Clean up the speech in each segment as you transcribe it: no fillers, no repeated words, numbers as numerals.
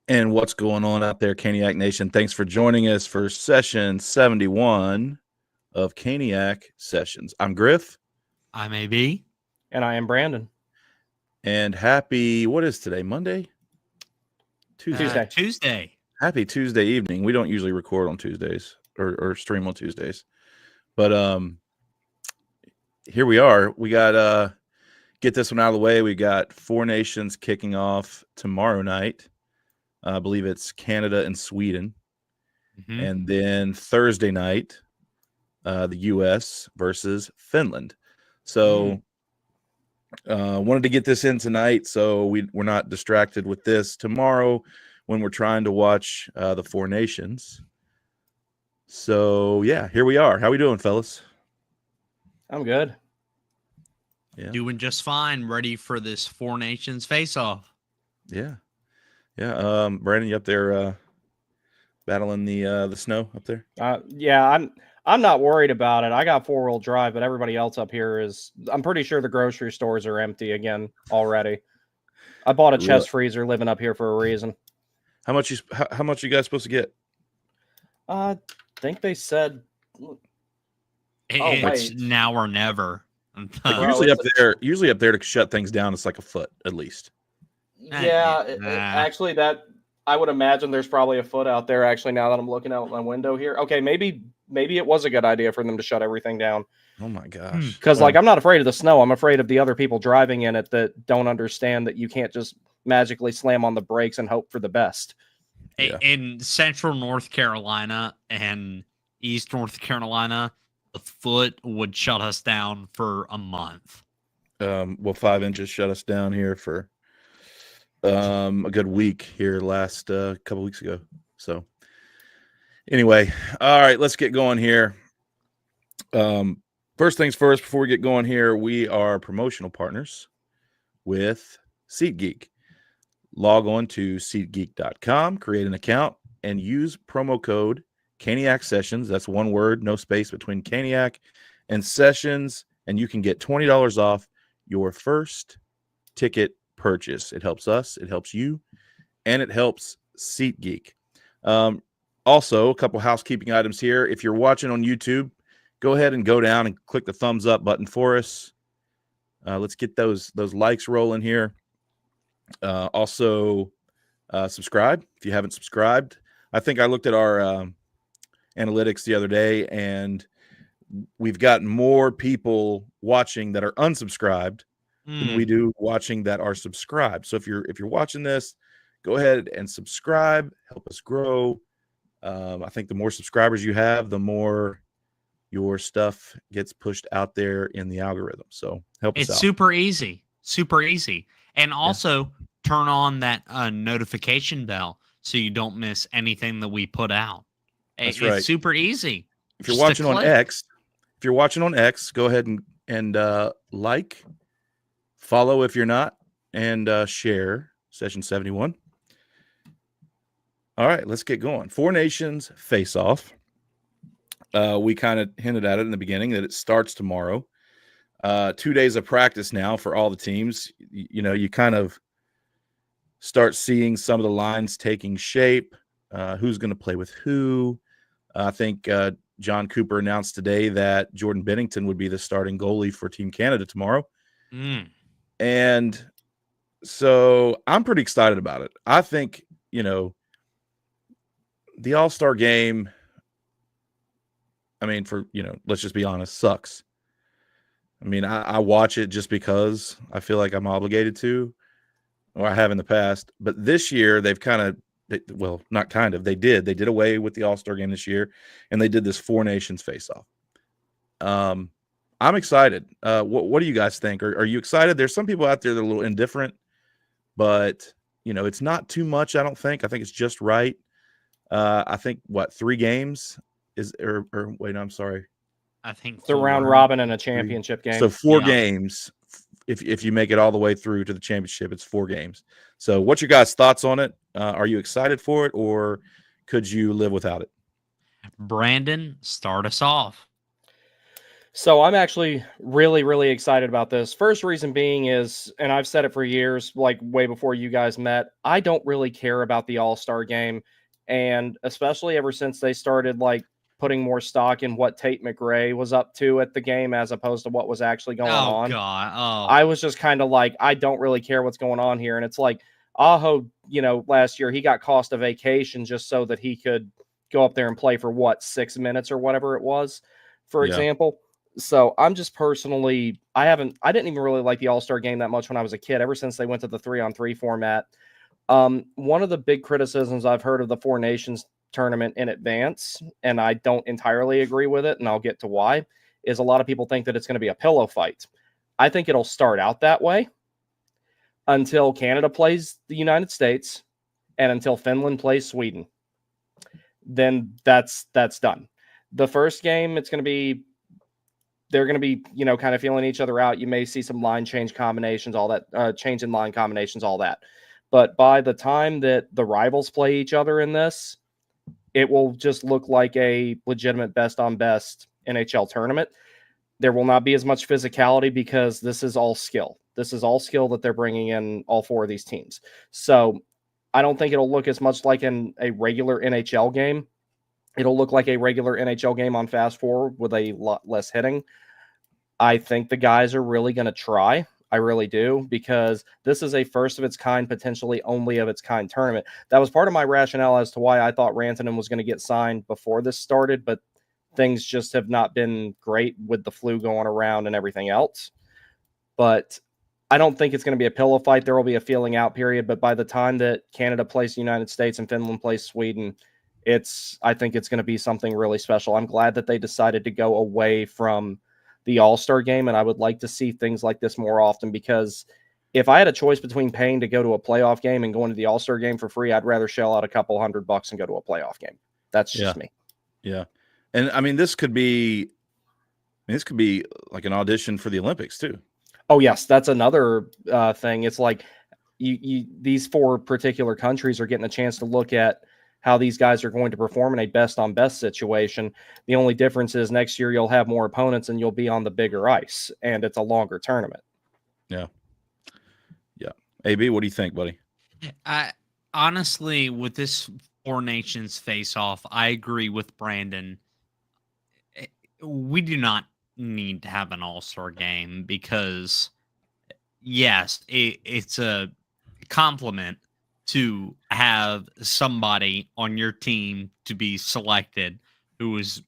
And what's going on out there, Caniac Nation? Thanks for joining us for session 71 of Caniac Sessions. I'm Griff. I'm AB. And I am Brandon. And happy, what is today, Monday? Tuesday. Happy Tuesday evening. We don't usually record on Tuesdays or stream on Tuesdays. But here we are. We got, get this one out of the way. We got Four Nations kicking off tomorrow night. I believe it's Canada and Sweden. Mm-hmm. And then Thursday night, the U.S. versus Finland. So wanted to get this in tonight so we're not distracted with this tomorrow when we're trying to watch the Four Nations. So, yeah, here we are. How we doing, fellas? I'm good. Yeah. Doing just fine. Ready for this Four Nations Faceoff. Yeah. Yeah, Brandon, you up there battling the snow up there? Yeah, I'm not worried about it. I got 4-wheel drive, but everybody else up here is. I'm pretty sure the grocery stores are empty again already. I bought a chest freezer living up here for a reason. How much you guys supposed to get? I think they said it's now or never. Usually up there to shut things down, it's like a foot at least. Yeah, actually, that I would imagine there's probably a foot out there. Actually, now that I'm looking out my window here, okay, maybe it was a good idea for them to shut everything down. Oh my gosh! Because I'm not afraid of the snow. I'm afraid of the other people driving in it that don't understand that you can't just magically slam on the brakes and hope for the best. Yeah. In Central North Carolina and East North Carolina, the foot would shut us down for a month. 5 inches shut us down here for a good week here last couple weeks ago. So anyway, all right, let's get going here. First things first, before we get going here, we are promotional partners with SeatGeek. Log on to SeatGeek.com, create an account, and use promo code caniacsessions. That's one word, no space between Caniac and Sessions, and you can get $20 off your first ticket purchase. It helps us, it helps you, and it helps SeatGeek. Also, a couple housekeeping items here. If you're watching on YouTube, go ahead and go down and click the thumbs up button for us. Let's get those likes rolling here. Also, subscribe if you haven't subscribed. I think I looked at our analytics the other day, and we've got more people watching that are unsubscribed than we do watching that are subscribed. So if you're watching this, go ahead and subscribe. Help us grow. I think the more subscribers you have, the more your stuff gets pushed out there in the algorithm. So help us out. It's super easy. And also turn on that notification bell so you don't miss anything that we put out. That's right. It's super easy. If you're watching on X, go ahead and like, follow if you're not, and share session 71. All right, let's get going. Four Nations Faceoff. We kind of hinted at it in the beginning that it starts tomorrow. 2 days of practice now for all the teams. You kind of start seeing some of the lines taking shape. Who's going to play with who? I think John Cooper announced today that Jordan Bennington would be the starting goalie for Team Canada tomorrow. And so I'm pretty excited about it. I think, the All-Star game, I mean, let's just be honest, sucks. I mean, I watch it just because I feel like I'm obligated to, or I have in the past. But this year, they've they did away with the All-Star game this year, and they did this Four Nations Faceoff. I'm excited. What do you guys think? Are you excited? There's some people out there that are a little indifferent, but, it's not too much, I don't think. I think it's just right. I think, 3 games I'm sorry. I think it's a round robin and a championship game. So 4 games. If you make it all the way through to the championship, it's 4 games. So what's your guys' thoughts on it? Are you excited for it, or could you live without it? Brandon, start us off. So I'm actually really, really excited about this. First reason being is, and I've said it for years, like way before you guys met, I don't really care about the All-Star game. And especially ever since they started like putting more stock in what Tate McRae was up to at the game as opposed to what was actually going Oh on. God. Oh. I was just kind of like, I don't really care what's going on here. And it's like Aho, last year he got cost a vacation just so that he could go up there and play for what, 6 minutes or whatever it was, for Yeah. example. So I'm just personally, I didn't even really like the All-Star game that much when I was a kid, ever since they went to the 3-on-3 format. One of the big criticisms I've heard of the Four Nations tournament in advance, and I don't entirely agree with it, and I'll get to why, is a lot of people think that it's going to be a pillow fight. I think it'll start out that way until Canada plays the United States and until Finland plays Sweden. Then that's done. The first game, they're going to be, kind of feeling each other out. You may see some line change combinations, all that, change in line combinations, all that. But by the time that the rivals play each other in this, it will just look like a legitimate best on best NHL tournament. There will not be as much physicality because this is all skill. This is all skill that they're bringing in, all four of these teams. So I don't think it'll look as much like a regular NHL game. It'll look like a regular NHL game on fast forward with a lot less hitting. I think the guys are really going to try. I really do, because this is a first of its kind, potentially only of its kind tournament. That was part of my rationale as to why I thought Rantanen was going to get signed before this started, but things just have not been great with the flu going around and everything else. But I don't think it's going to be a pillow fight. There will be a feeling out period, but by the time that Canada plays the United States and Finland plays Sweden, I think it's going to be something really special. I'm glad that they decided to go away from the All-Star game, and I would like to see things like this more often, because if I had a choice between paying to go to a playoff game and going to the All-Star game for free, I'd rather shell out a couple $100 and go to a playoff game. That's just me. Yeah. And I mean, this could be like an audition for the Olympics too. Oh yes, that's another thing. It's like these four particular countries are getting a chance to look at how these guys are going to perform in a best on best situation. The only difference is next year you'll have more opponents and you'll be on the bigger ice, and it's a longer tournament. Yeah. Yeah. AB, what do you think, buddy? I honestly, with this Four Nations face-off, I agree with Brandon. We do not need to have an all-star game because, yes, it's a compliment to have somebody on your team to be selected who is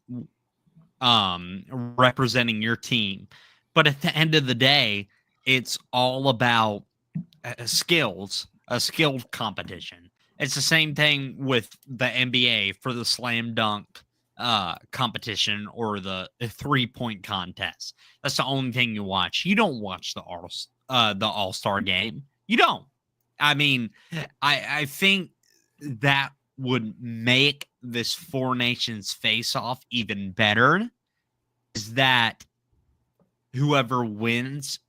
representing your team. But at the end of the day, it's all about skills, a skilled competition. It's the same thing with the NBA for the slam dunk competition or the 3-point contest. That's the only thing you watch. You don't watch the All-Star game. You don't. I mean, I think that would make this Four Nations face-off even better, is that whoever wins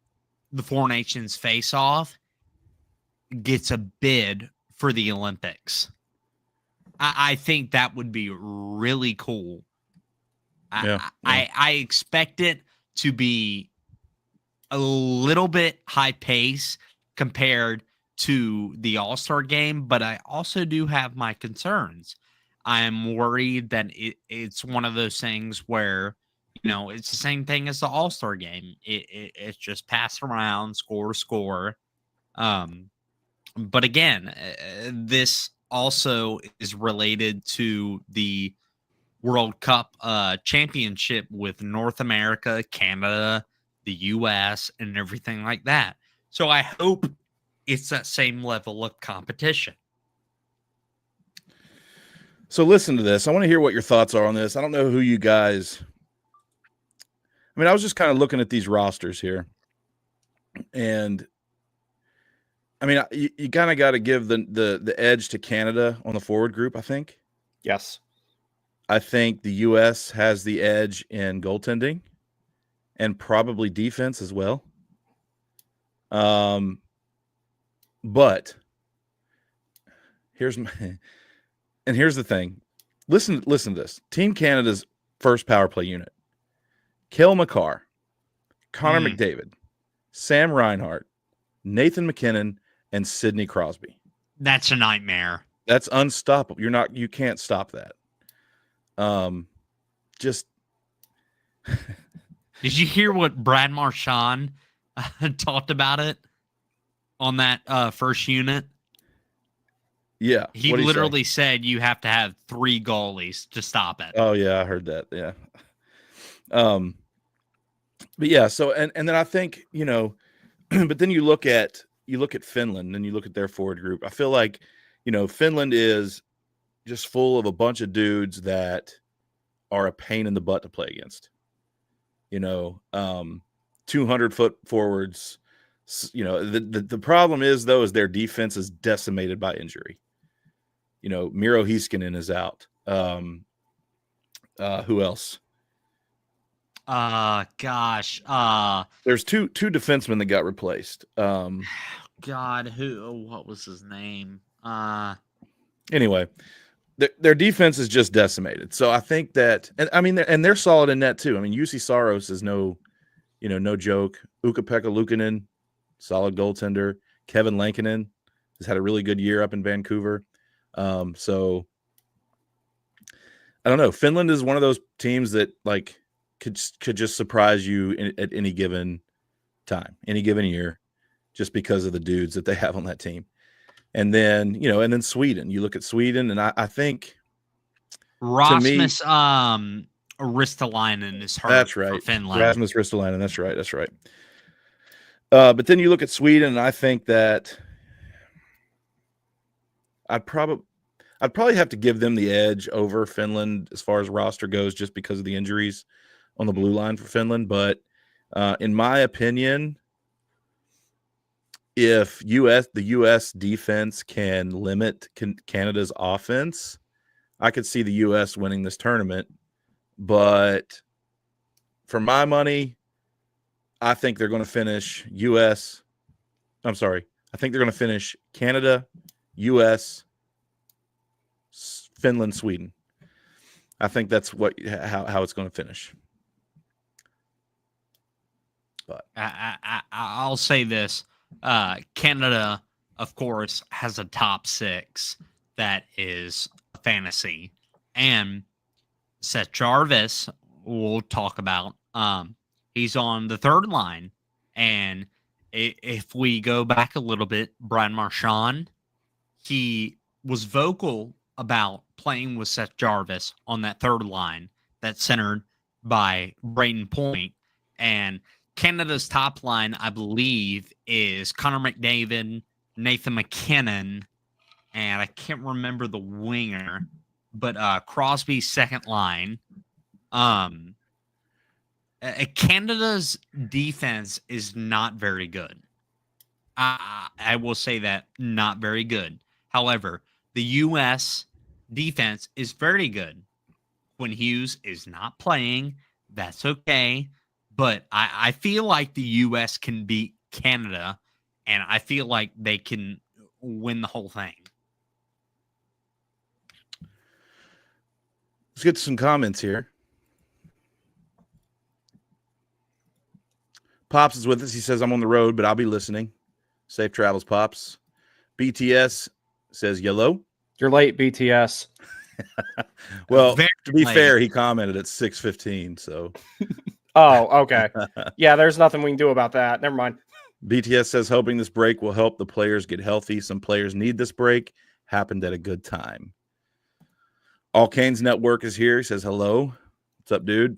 the Four Nations face-off gets a bid for the Olympics. I think that would be really cool. I expect it to be a little bit high pace compared to the All-Star game, but I also do have my concerns. I am worried that it's one of those things where, it's the same thing as the All-Star game. It's just pass around, score. But again, this also is related to the World Cup championship with North America, Canada, the US, and everything like that. So I hope it's that same level of competition. So listen to this. I want to hear what your thoughts are on this. I don't know who you guys. I mean, I was just kind of looking at these rosters here, and I mean, you kind of got to give the edge to Canada on the forward group, I think. Yes. I think the U.S. has the edge in goaltending and probably defense as well. But here's the thing. Listen to this. Team Canada's first power play unit: Cale Makar, Connor Mm. McDavid, Sam Reinhart, Nathan McKinnon, and Sidney Crosby. That's a nightmare. That's unstoppable. You can't stop that. Just Did you hear what Brad Marchand talked about it on that first unit? yeah. He What'd say? literally said you have to have 3 goalies to stop it. Oh yeah, I heard that. Yeah. But yeah, so and then I think, but then you look at Finland and you look at their forward group. I feel like, Finland is just full of a bunch of dudes that are a pain in the butt to play against. 200-foot forwards. The problem is though is their defense is decimated by injury. Miro Heiskanen is out. Who else? Gosh. There's two defensemen that got replaced. God, what was his name? Anyway, their defense is just decimated. So I think that, and they're solid in net too. I mean, UC Saros is no joke. Ukko-Pekka Luukkonen, solid goaltender. Kevin Lankinen has had a really good year up in Vancouver. So I don't know. Finland is one of those teams that like could just surprise you at any given time, any given year, just because of the dudes that they have on that team. And then, and then Sweden. You look at Sweden, and I think Rasmus Ristolainen is hurt. That's right. For Finland. Rasmus Ristolainen. That's right. But then you look at Sweden, and I think that I'd probably have to give them the edge over Finland as far as roster goes, just because of the injuries on the blue line for Finland. But in my opinion, if the U.S. defense can limit Canada's offense, I could see the U.S. winning this tournament. But for my money, I think they're going to finish I think they're going to finish Canada, U.S., Finland, Sweden. I think that's how it's going to finish. But I'll say this. Canada, of course, has a top 6 that is a fantasy. And Seth Jarvis, we'll talk about, he's on the 3rd line. And if we go back a little bit, Brian Marchand, he was vocal about playing with Seth Jarvis on that 3rd line that's centered by Brayden Point. And Canada's top line, I believe, is Connor McDavid, Nathan McKinnon, and I can't remember the winger, but Crosby's 2nd line. Canada's defense is not very good. I will say that, not very good. However, the U.S. defense is very good. When Hughes is not playing, that's okay. But I feel like the U.S. can beat Canada, and I feel like they can win the whole thing. let's get to some comments here. Pops is with us. He says, I'm on the road, but I'll be listening. Safe travels, Pops. BTS says, yellow. You're late, BTS. Well, Very to be late. fair, he commented at 6:15, so Oh, okay. Yeah, there's nothing we can do about that. Never mind. BTS says, hoping this break will help the players get healthy. Some players need this break. Happened at a good time. All Canes Network is here. He says, hello. What's up, dude?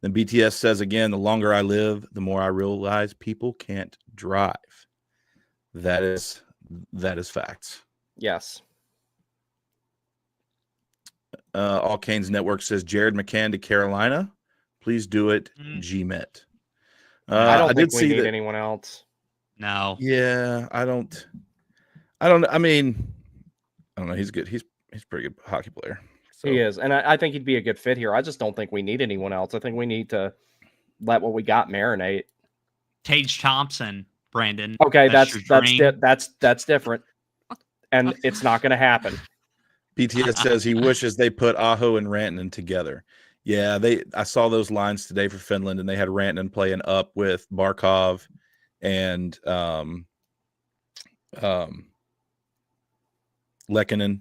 Then BTS says again, the longer I live, the more I realize people can't drive. That is facts. Yes. All Canes Network says Jared McCann to Carolina. Please do it, GMet. I don't think we see need that. anyone else. No. Yeah, I don't. I mean, I don't know. He's good. He's a pretty good hockey player. So. He is. And I think he'd be a good fit here. I just don't think we need anyone else. I think we need to let what we got marinate. Tage Thompson, Brandon. Okay, that's your dream. that's different. And it's not going to happen. BTS says he wishes they put Aho and Rantanen together. Yeah, I saw those lines today for Finland, and they had Rantanen playing up with Barkov and Lehkonen,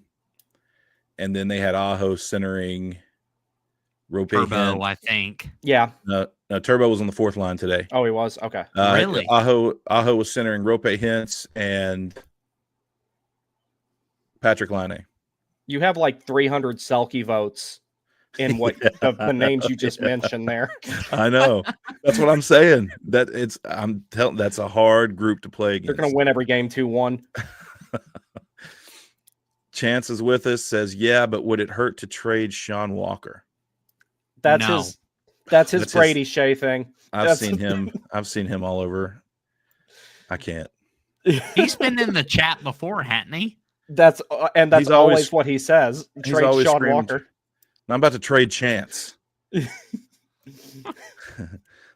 and then they had Aho centering Rope Turbo, Hint. I think. Yeah. No, Turbo was on the fourth line today. Oh, he was? Okay. Really? Aho was centering Rope Hintz and Patrick Laine. You have like 300 Selkie votes in what the names you just mentioned there. I know. That's what I'm saying. That's a hard group to play against. They're going to win every game 2-1. Chance is with us, says, yeah, but would it hurt to trade Sean Walker? That's his Brady Shea thing. I've seen him all over. I can't. He's been in the chat before, hasn't he? That's always what he says. Trade Sean Walker. I'm about to trade Chance.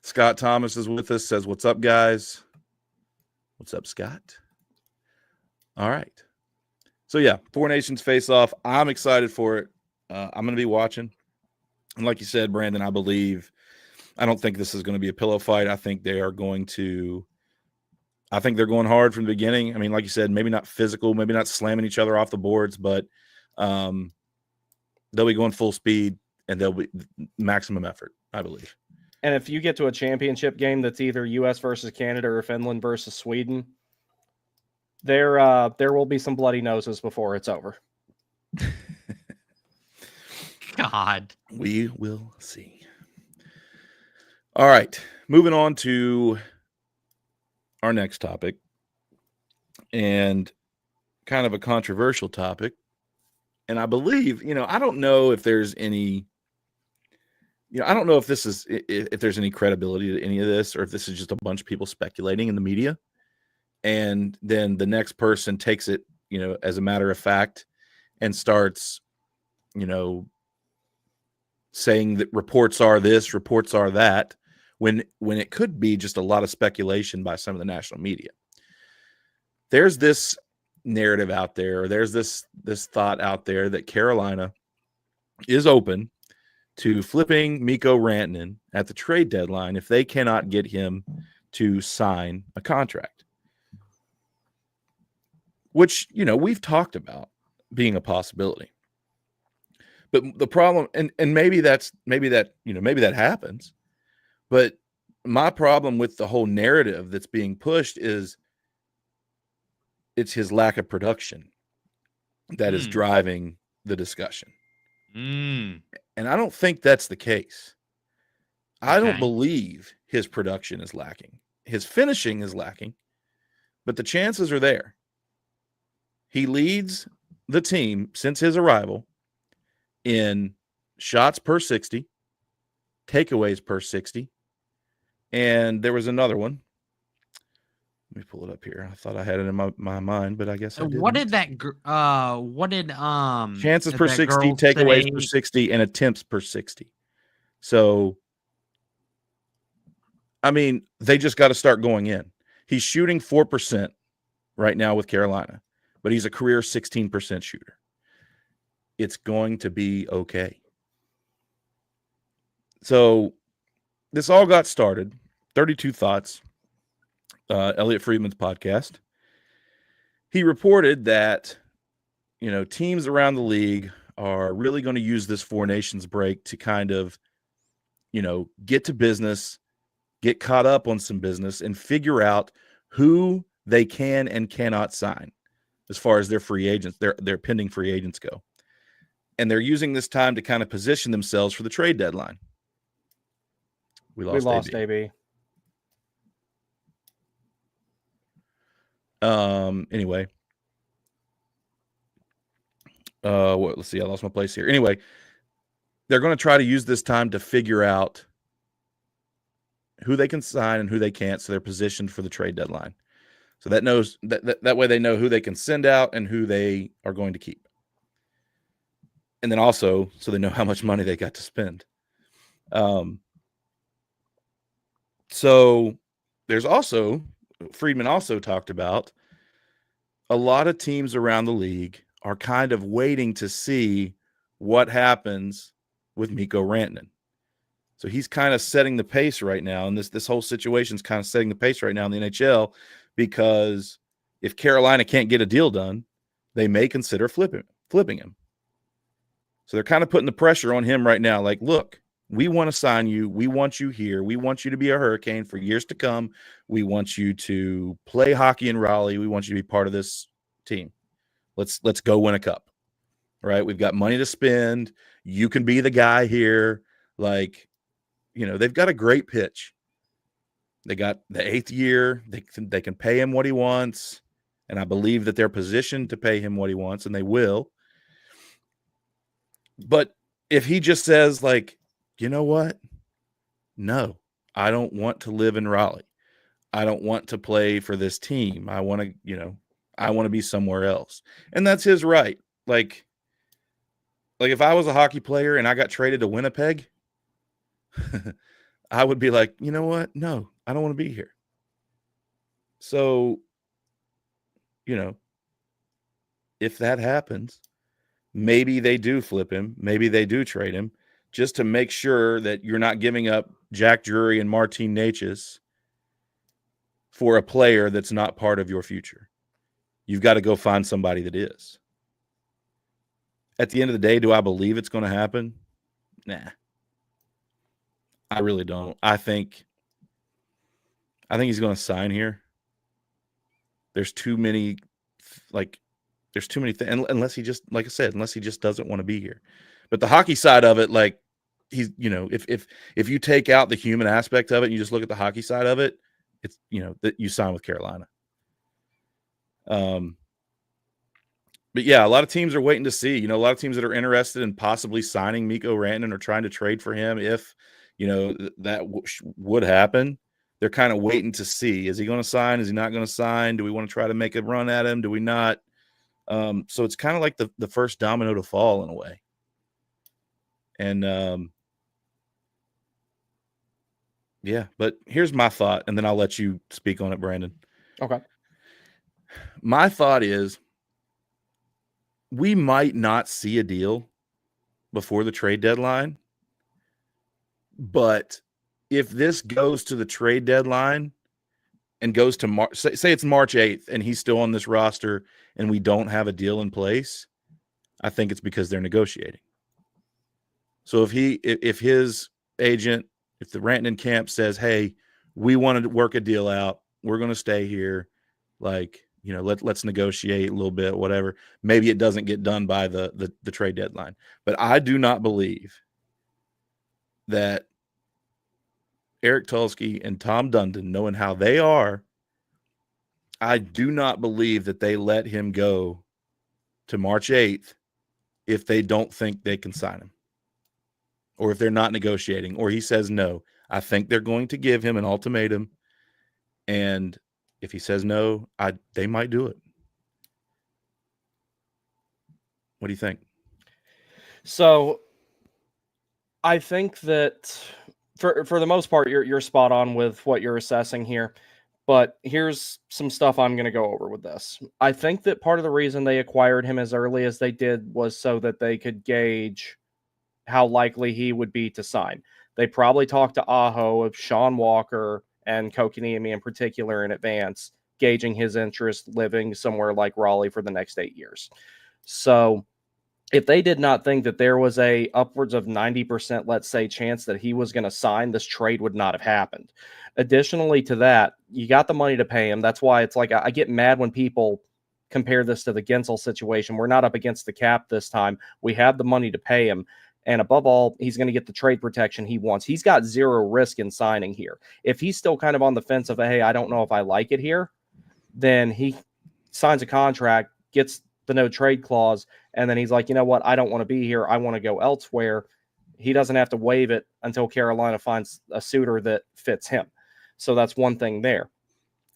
Scott Thomas is with us, says, what's up, guys? What's up, Scott? All right. So, yeah, Four Nations Faceoff. I'm excited for it. I'm going to be watching. And like you said, Brandon, I don't think this is going to be a pillow fight. I think they're going hard from the beginning. I mean, like you said, maybe not physical, maybe not slamming each other off the boards, but they'll be going full speed and they'll be maximum effort, I believe. And if you get to a championship game that's either U.S. versus Canada or Finland versus Sweden, there will be some bloody noses before it's over. God. We will see. All right. Moving on to our next topic, and kind of a controversial topic. And I believe, I don't know if there's any, I don't know if there's any credibility to any of this, or if this is just a bunch of people speculating in the media. And then the next person takes it, as a matter of fact and starts, saying that reports are this, reports are that, when it could be just a lot of speculation by some of the national media. There's this narrative out there, or there's this thought out there that Carolina is open to flipping Mikko Rantanen at the trade deadline if they cannot get him to sign a contract. Which, we've talked about being a possibility. But the problem, and maybe that happens. But my problem with the whole narrative that's being pushed is it's his lack of production that is driving the discussion. And I don't think that's the case. I don't believe his production is lacking. His finishing is lacking, but the chances are there. He leads the team since his arrival in shots per 60, takeaways per 60, and there was another one. Let me pull it up here. I thought I had it in my mind, but I guess I didn't. What did chances per 60, takeaways per 60, and attempts per 60. So, I mean, they just got to start going in. He's shooting 4% right now with Carolina, but he's a career 16% shooter. It's going to be okay. So this all got started. 32 Thoughts, Elliot Friedman's podcast. He reported that, teams around the league are really going to use this Four Nations break to kind of, get to business, get caught up on some business, and figure out who they can and cannot sign as far as their free agents, their pending free agents go. And they're using this time to kind of position themselves for the trade deadline. We lost AB. Anyway. Let's see. I lost my place here. Anyway, they're going to try to use this time to figure out who they can sign and who they can't, so they're positioned for the trade deadline. So that way they know who they can send out and who they are going to keep. And then also, so they know how much money they got to spend. So there's also, Friedman also talked about, a lot of teams around the league are kind of waiting to see what happens with Mikko Rantanen. So he's kind of setting the pace right now, and this whole situation is kind of setting the pace right now in the NHL, because if Carolina can't get a deal done, they may consider flipping him. So they're kind of putting the pressure on him right now. Like, look, we want to sign you. We want you here. We want you to be a Hurricane for years to come. We want you to play hockey in Raleigh. We want you to be part of this team. Let's go win a cup. Right? We've got money to spend. You can be the guy here. Like, you know, they've got a great pitch. They got the 8th year. They can pay him what he wants. And I believe that they're positioned to pay him what he wants, and they will. But if he just says, like, you know what? No, I don't want to live in Raleigh. I don't want to play for this team. I want to be somewhere else. And that's his right. Like if I was a hockey player and I got traded to Winnipeg, I would be like, you know what? No, I don't want to be here. So, you know, if that happens, maybe they do flip him. Maybe they do trade him, just to make sure that you're not giving up Jack Drury and Martin Necas for a player that's not part of your future. You've got to go find somebody that is. At the end of the day, do I believe it's going to happen? Nah. I really don't. I think he's going to sign here. There's too many things, unless he just, like I said, unless he just doesn't want to be here. But the hockey side of it, like, he's, you know, if you take out the human aspect of it and you just look at the hockey side of it, it's, you know, that you sign with Carolina. But yeah, a lot of teams are waiting to see. You know, a lot of teams that are interested in possibly signing Mikko Rantanen or trying to trade for him, if, you know, that would happen. They're kind of waiting to see. Is he going to sign? Is he not going to sign? Do we want to try to make a run at him? Do we not? So it's kind of like the first domino to fall in a way. And yeah, but here's my thought, and then I'll let you speak on it, Brandon. Okay. My thought is, we might not see a deal before the trade deadline, but if this goes to the trade deadline and goes to March, say it's March 8th and he's still on this roster and we don't have a deal in place, I think it's because they're negotiating. So if his agent, if the Rantanen camp says, hey, we want to work a deal out, we're going to stay here, like, you know, let's negotiate a little bit, whatever. Maybe it doesn't get done by the trade deadline. But I do not believe that Eric Tulsky and Tom Dundon, knowing how they are, I do not believe that they let him go to March 8th if they don't think they can sign him, or if they're not negotiating, or he says no. I think they're going to give him an ultimatum, and if he says no, they might do it. What do you think? So I think that for the most part, you're spot on with what you're assessing here. But here's some stuff I'm going to go over with this. I think that part of the reason they acquired him as early as they did was so that they could gauge how likely he would be to sign. They probably talked to Aho, of Sean Walker, and Kotkaniemi in particular in advance, gauging his interest living somewhere like Raleigh for the next 8 years. So if they did not think that there was a upwards of 90%, let's say, chance that he was going to sign, this trade would not have happened. Additionally to that, you got the money to pay him. That's why it's like, I get mad when people compare this to the Gensel situation. We're not up against the cap this time. We have the money to pay him. And above all, he's going to get the trade protection he wants. He's got zero risk in signing here. If he's still kind of on the fence of, hey, I don't know if I like it here, then he signs a contract, gets the no trade clause, and then he's like, you know what, I don't want to be here. I want to go elsewhere. He doesn't have to waive it until Carolina finds a suitor that fits him. So that's one thing there.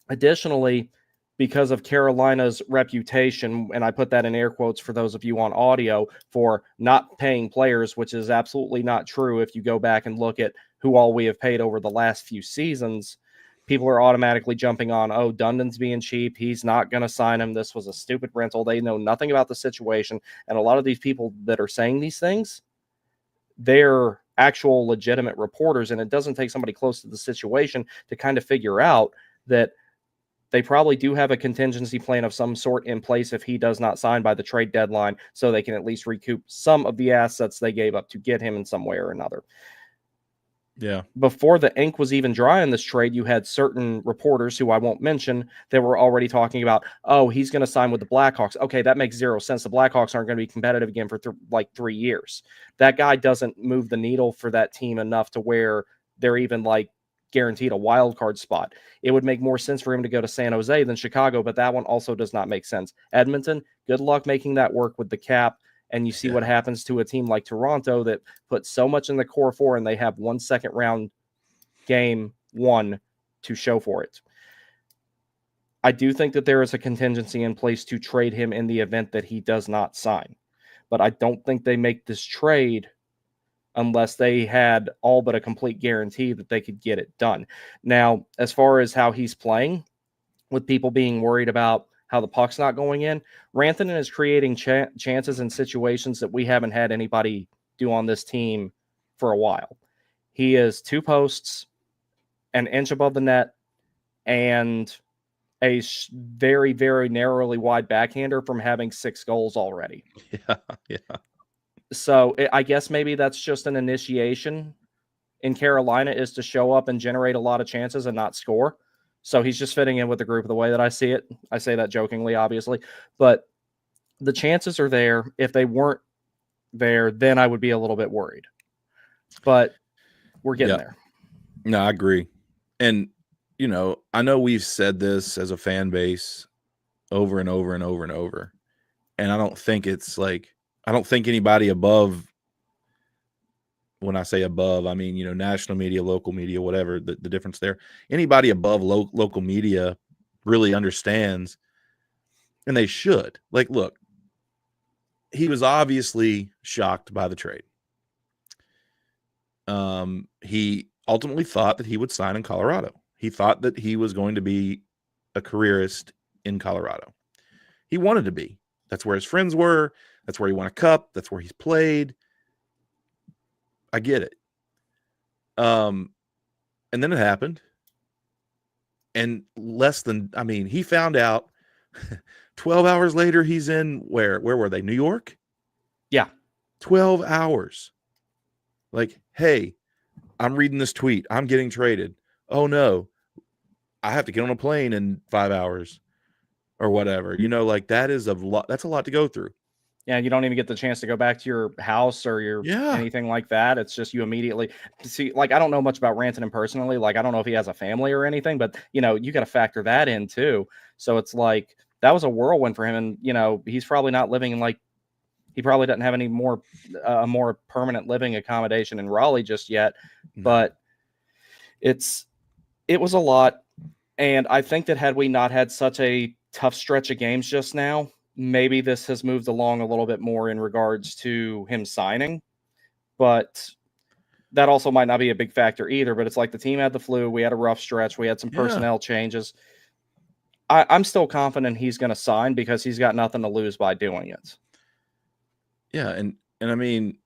Additionally, because of Carolina's reputation, and I put that in air quotes for those of you on audio, for not paying players, which is absolutely not true. If you go back and look at who all we have paid over the last few seasons, people are automatically jumping on, oh, Dundon's being cheap. He's not going to sign him. This was a stupid rental. They know nothing about the situation. And a lot of these people that are saying these things, they're actual legitimate reporters, and it doesn't take somebody close to the situation to kind of figure out that they probably do have a contingency plan of some sort in place if he does not sign by the trade deadline, so they can at least recoup some of the assets they gave up to get him in some way or another. Yeah. Before the ink was even dry on this trade, you had certain reporters who I won't mention that were already talking about, oh, he's going to sign with the Blackhawks. Okay, that makes zero sense. The Blackhawks aren't going to be competitive again for like 3 years. That guy doesn't move the needle for that team enough to where they're even like guaranteed a wild card spot. It would make more sense for him to go to San Jose than Chicago, but that one also does not make sense. Edmonton, good luck making that work with the cap. And you see what happens to a team like Toronto that put so much in the core four, and they have 1 second round game 1 to show for it. I do think that there is a contingency in place to trade him in the event that he does not sign. But I don't think they make this trade unless they had all but a complete guarantee that they could get it done. Now, as far as how he's playing, with people being worried about how the puck's not going in, Rantanen is creating chances in situations that we haven't had anybody do on this team for a while. He is 2 posts, an inch above the net, and a very, very narrowly wide backhander from having 6 goals already. Yeah. So I guess maybe that's just an initiation in Carolina, is to show up and generate a lot of chances and not score. So he's just fitting in with the group the way that I see it. I say that jokingly, obviously, but the chances are there. If they weren't there, then I would be a little bit worried. But we're getting there. No, I agree. And, you know, I know we've said this as a fan base over and over and over and over. And I don't think it's like, I don't think anybody above, when I say above, I mean, you know, national media, local media, whatever, the difference there. Anybody above local media really understands, and they should. Like, look, he was obviously shocked by the trade. He ultimately thought that he would sign in Colorado. He thought that he was going to be a careerist in Colorado. He wanted to be. That's where his friends were. That's where he won a cup. That's where he's played. I get it. And then it happened. And he found out 12 hours later, he's in where were they? New York? Yeah. 12 hours. Like, hey, I'm reading this tweet. I'm getting traded. Oh no, I have to get on a plane in 5 hours or whatever. You know, like that is a lot. That's a lot to go through. Yeah, you don't even get the chance to go back to your house or your anything like that. It's just you immediately see. Like, I don't know much about Rantanen personally. Like, I don't know if he has a family or anything, but you know, you got to factor that in too. So it's like that was a whirlwind for him, and you know, he's probably not living in like he probably doesn't have any more a more permanent living accommodation in Raleigh just yet. But it was a lot, and I think that had we not had such a tough stretch of games just now, maybe this has moved along a little bit more in regards to him signing, but that also might not be a big factor either. But it's like the team had the flu. We had a rough stretch. We had some personnel changes. I'm still confident he's going to sign because he's got nothing to lose by doing it. Yeah. And I mean,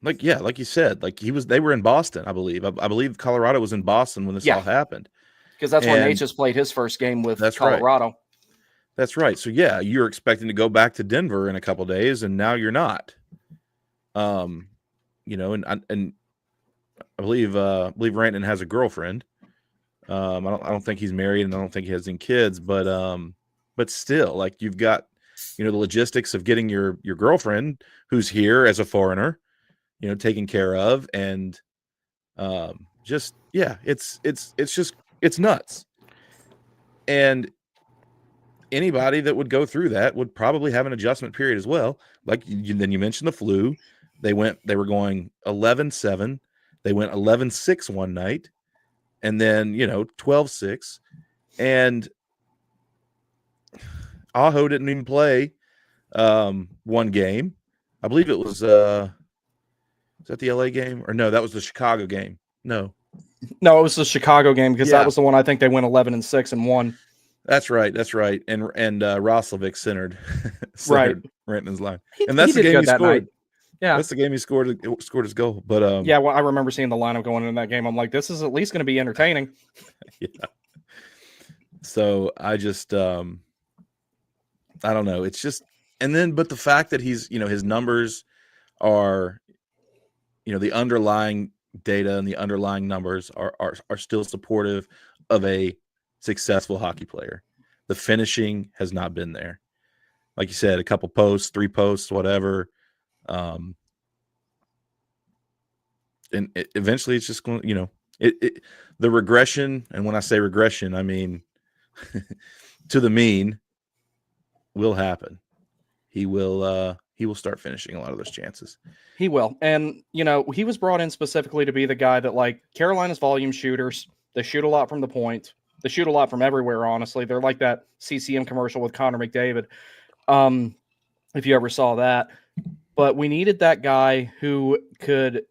like you said, like they were in Boston, I believe. I believe Colorado was in Boston when this all happened. Because that's where Nate just played his first game with Colorado. Right. That's right. So yeah, you're expecting to go back to Denver in a couple of days, and now you're not. You know, and I believe Rantanen has a girlfriend. I don't think he's married, and I don't think he has any kids, but still, like you've got, you know, the logistics of getting your girlfriend who's here as a foreigner, you know, taken care of, and it's nuts. And anybody that would go through that would probably have an adjustment period as well. Like then you mentioned the flu. They were going 11-7. They went 11-6 one night, and then, you know, 12-6. And Aho didn't even play one game. I believe it was is that the LA game? Or no, that was the Chicago game. No, it was the Chicago game because that was the one I think they went 11-6 and won. That's right. And Roslovic centered right Rantanen's line, and that's the game he scored. Yeah. That's the game he scored his goal. But Yeah, well, I remember seeing the lineup going in that game. I'm like, this is at least going to be entertaining. yeah. So I just I don't know. It's just, and then but the fact that he's, his numbers are, the underlying data and the underlying numbers are still supportive of a successful hockey player. The finishing has not been there. Like you said, a couple posts, 3 posts, whatever. And eventually it's just going, the regression. And when I say regression, I mean, to the mean will happen. He will start finishing a lot of those chances. He will. And, he was brought in specifically to be the guy that, like, Carolina's volume shooters, they shoot a lot from the point. They shoot a lot from everywhere, honestly. They're like that CCM commercial with Connor McDavid, if you ever saw that. But we needed that guy who could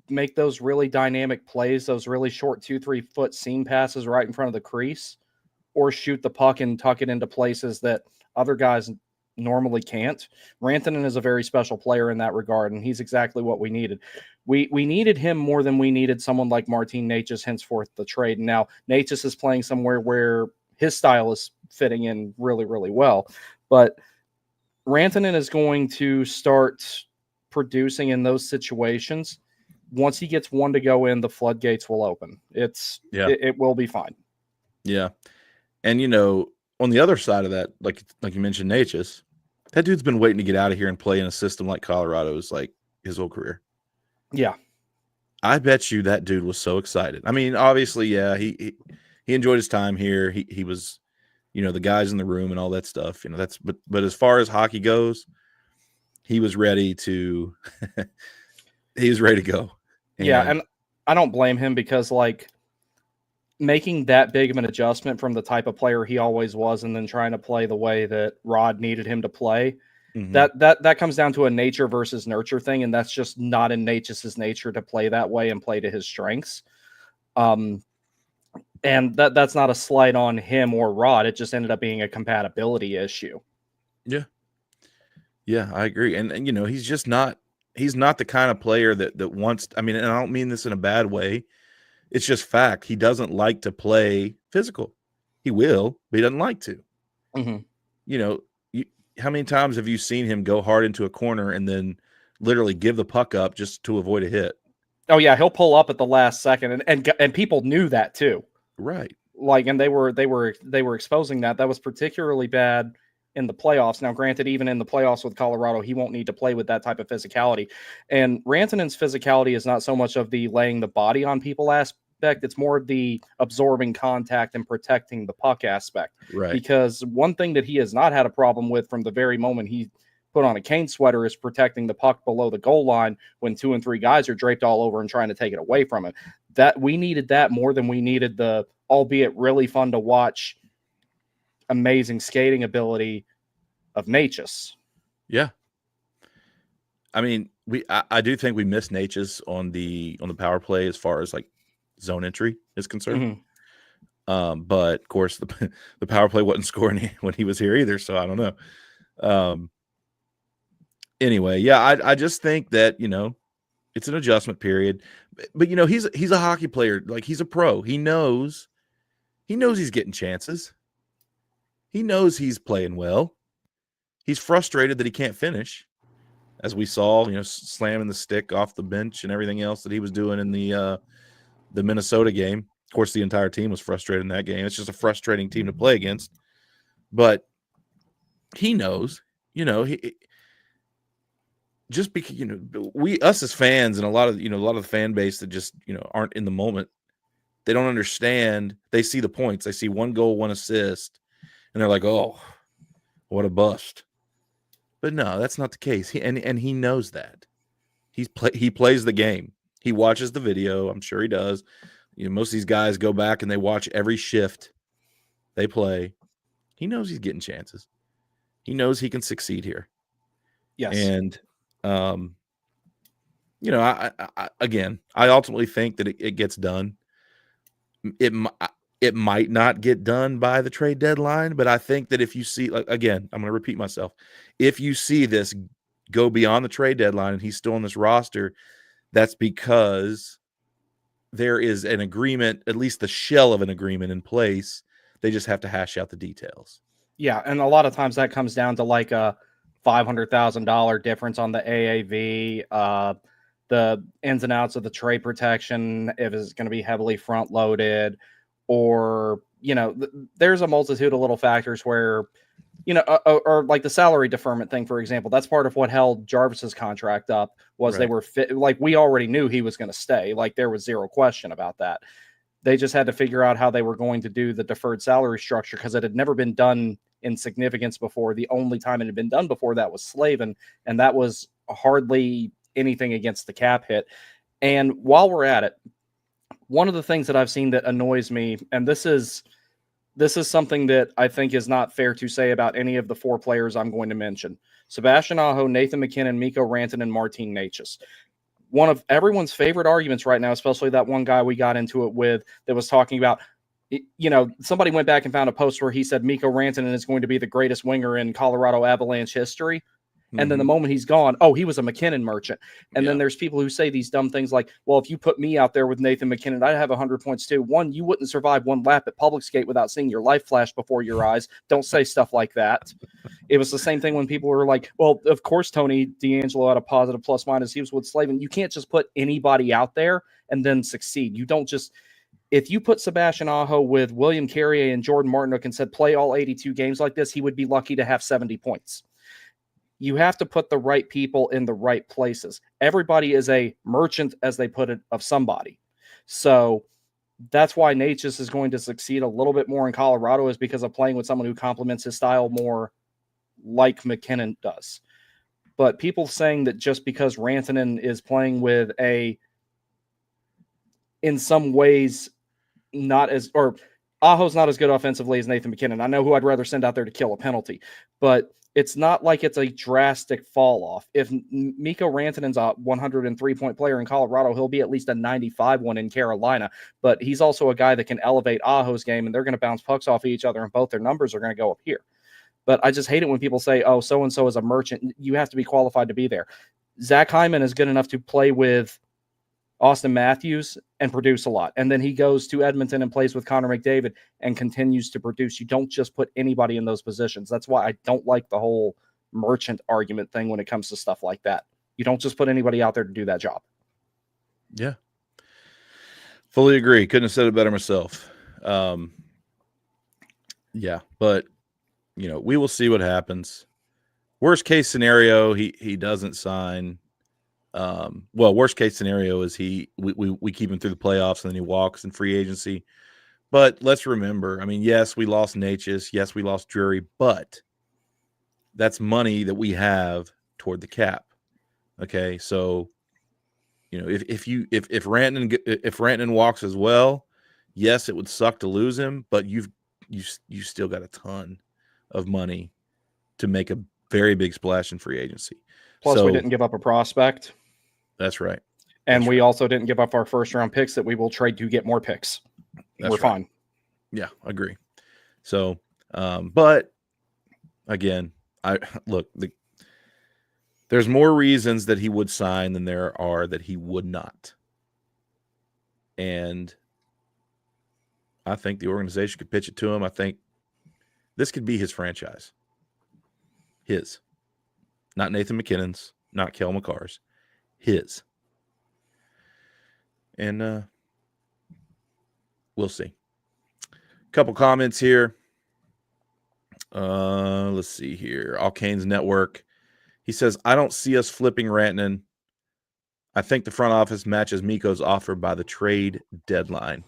make those really dynamic plays, those really short 2-3 foot seam passes right in front of the crease, or shoot the puck and tuck it into places that other guys normally can't. Rantanen is a very special player in that regard, and he's exactly what we needed. We needed him more than we needed someone like Martin Necas, henceforth the trade. And now Necas is playing somewhere where his style is fitting in really, really well. But Rantanen is going to start producing in those situations. Once he gets one to go in, the floodgates will open. It will be fine. Yeah. And, on the other side of that, like you mentioned, Necas, that dude's been waiting to get out of here and play in a system like Colorado's, like, his whole career. Yeah. I bet you that dude was so excited. I mean, obviously, yeah, he enjoyed his time here. He was, the guys in the room and all that stuff, but as far as hockey goes, he was ready to he was ready to go. And I don't blame him, because, like, making that big of an adjustment from the type of player he always was and then trying to play the way that Rod needed him to play, that comes down to a nature versus nurture thing, and that's just not in Necas' nature to play that way and play to his strengths. And that's not a slight on him or Rod. It just ended up being a compatibility issue. Yeah. Yeah, I agree. And he's just not the kind of player that wants, I mean, and I don't mean this in a bad way. It's just fact. He doesn't like to play physical. He will, but he doesn't like to. How many times have you seen him go hard into a corner and then literally give the puck up just to avoid a hit? Oh yeah, he'll pull up at the last second, and people knew that too. Right. Like, and they were exposing that. That was particularly bad in the playoffs. Now, granted, even in the playoffs with Colorado, he won't need to play with that type of physicality. And Rantanen's physicality is not so much of the laying the body on people aspect. It's more of the absorbing contact and protecting the puck aspect. Right. Because one thing that he has not had a problem with from the very moment he put on a Kane sweater is protecting the puck below the goal line when 2 and 3 guys are draped all over and trying to take it away from him. That we needed that more than we needed the, albeit really fun to watch, amazing skating ability of Necas. Yeah. I mean, I do think we missed Necas on the power play as far as like zone entry is concerned. But of course the power play wasn't scoring when he was here either, so I don't know. Anyway, yeah, I just think that, it's an adjustment period. But he's a hockey player, like he's a pro. He knows he's getting chances. He knows he's playing well. He's frustrated that he can't finish, as we saw, slamming the stick off the bench and everything else that he was doing in the Minnesota game. Of course, the entire team was frustrated in that game. It's just a frustrating team to play against. But he knows, he just because, us as fans and a lot of the fan base that just, aren't in the moment, they don't understand. They see the points. They see 1 goal, 1 assist, and they're like, oh, what a bust. But no, that's not the case. And he knows that. He plays the game. He watches the video. I'm sure he does. Most of these guys go back and they watch every shift they play. He knows he's getting chances. He knows he can succeed here. Yes. And, I ultimately think that it gets done. It might not get done by the trade deadline, but I think that if you see, like, again, I'm going to repeat myself. If you see this go beyond the trade deadline and he's still on this roster, that's because there is an agreement, at least the shell of an agreement in place. They just have to hash out the details. Yeah, and a lot of times that comes down to like a $500,000 difference on the AAV, the ins and outs of the trade protection, if it's going to be heavily front loaded, or, there's a multitude of little factors where, or like the salary deferment thing, for example. That's part of what held Jarvis's contract up, was Right. they were fit. Like, we already knew he was going to stay. Like, there was zero question about that. They just had to figure out how they were going to do the deferred salary structure, because it had never been done in significance before. The only time it had been done before that was Slavin, and that was hardly anything against the cap hit. And while we're at it, one of the things that I've seen that annoys me, and this is something that I think is not fair to say about any of the four players I'm going to mention: Sebastian Aho, Nathan MacKinnon, Mikko Rantanen, and Martin Necas. One of everyone's favorite arguments right now, especially that one guy we got into it with that was talking about, somebody went back and found a post where he said Mikko Rantanen is going to be the greatest winger in Colorado Avalanche history. And then the moment he's gone, he was a McKinnon merchant. And then there's people who say these dumb things like, well, if you put me out there with Nathan MacKinnon, I'd have 100 points too. One, you wouldn't survive one lap at public skate without seeing your life flash before your eyes. Don't say stuff like that. It was the same thing when people were like, well, of course, Tony DeAngelo had a positive plus minus. He was with Slavin. You can't just put anybody out there and then succeed. You don't just... If you put Sebastian Aho with William Carrier and Jordan Martinook and said play all 82 games like this, he would be lucky to have 70 points. You have to put the right people in the right places. Everybody is a merchant, as they put it, of somebody. So that's why Necas is going to succeed a little bit more in Colorado, is because of playing with someone who complements his style more like McKinnon does. But people saying that just because Rantanen is playing with in some ways, Aho's not as good offensively as Nathan MacKinnon. I know who I'd rather send out there to kill a penalty, but it's not like it's a drastic fall off. If Mikko Rantanen's a 103-point player in Colorado, he'll be at least a 95 one in Carolina. But he's also a guy that can elevate Aho's game, and they're going to bounce pucks off each other, and both their numbers are going to go up here. But I just hate it when people say, oh, so-and-so is a merchant. You have to be qualified to be there. Zach Hyman is good enough to play with Austin Matthews and produce a lot. And then he goes to Edmonton and plays with Connor McDavid and continues to produce. You don't just put anybody in those positions. That's why I don't like the whole merchant argument thing when it comes to stuff like that. You don't just put anybody out there to do that job. Yeah. Fully agree. Couldn't have said it better myself. Yeah, but we will see what happens. Worst case scenario, he doesn't sign. Worst case scenario is we keep him through the playoffs and then he walks in free agency. But let's remember, yes, we lost Necas, yes, we lost Drury, but that's money that we have toward the cap. Okay, so if Rantanen walks as well, yes, it would suck to lose him, but you still got a ton of money to make a very big splash in free agency. Plus, we didn't give up a prospect. That's right. And we also didn't give up our first-round picks that we will trade to get more picks. We're fine. Yeah, agree. So, but again, there's more reasons that he would sign than there are that he would not. And I think the organization could pitch it to him. I think this could be his franchise. His. Not Nathan MacKinnon's, not Kel McCarr's. His. And we'll see. Couple comments here. Let's see here. All Canes Network. He says, I don't see us flipping Rantanen. I think the front office matches Mikko's offer by the trade deadline.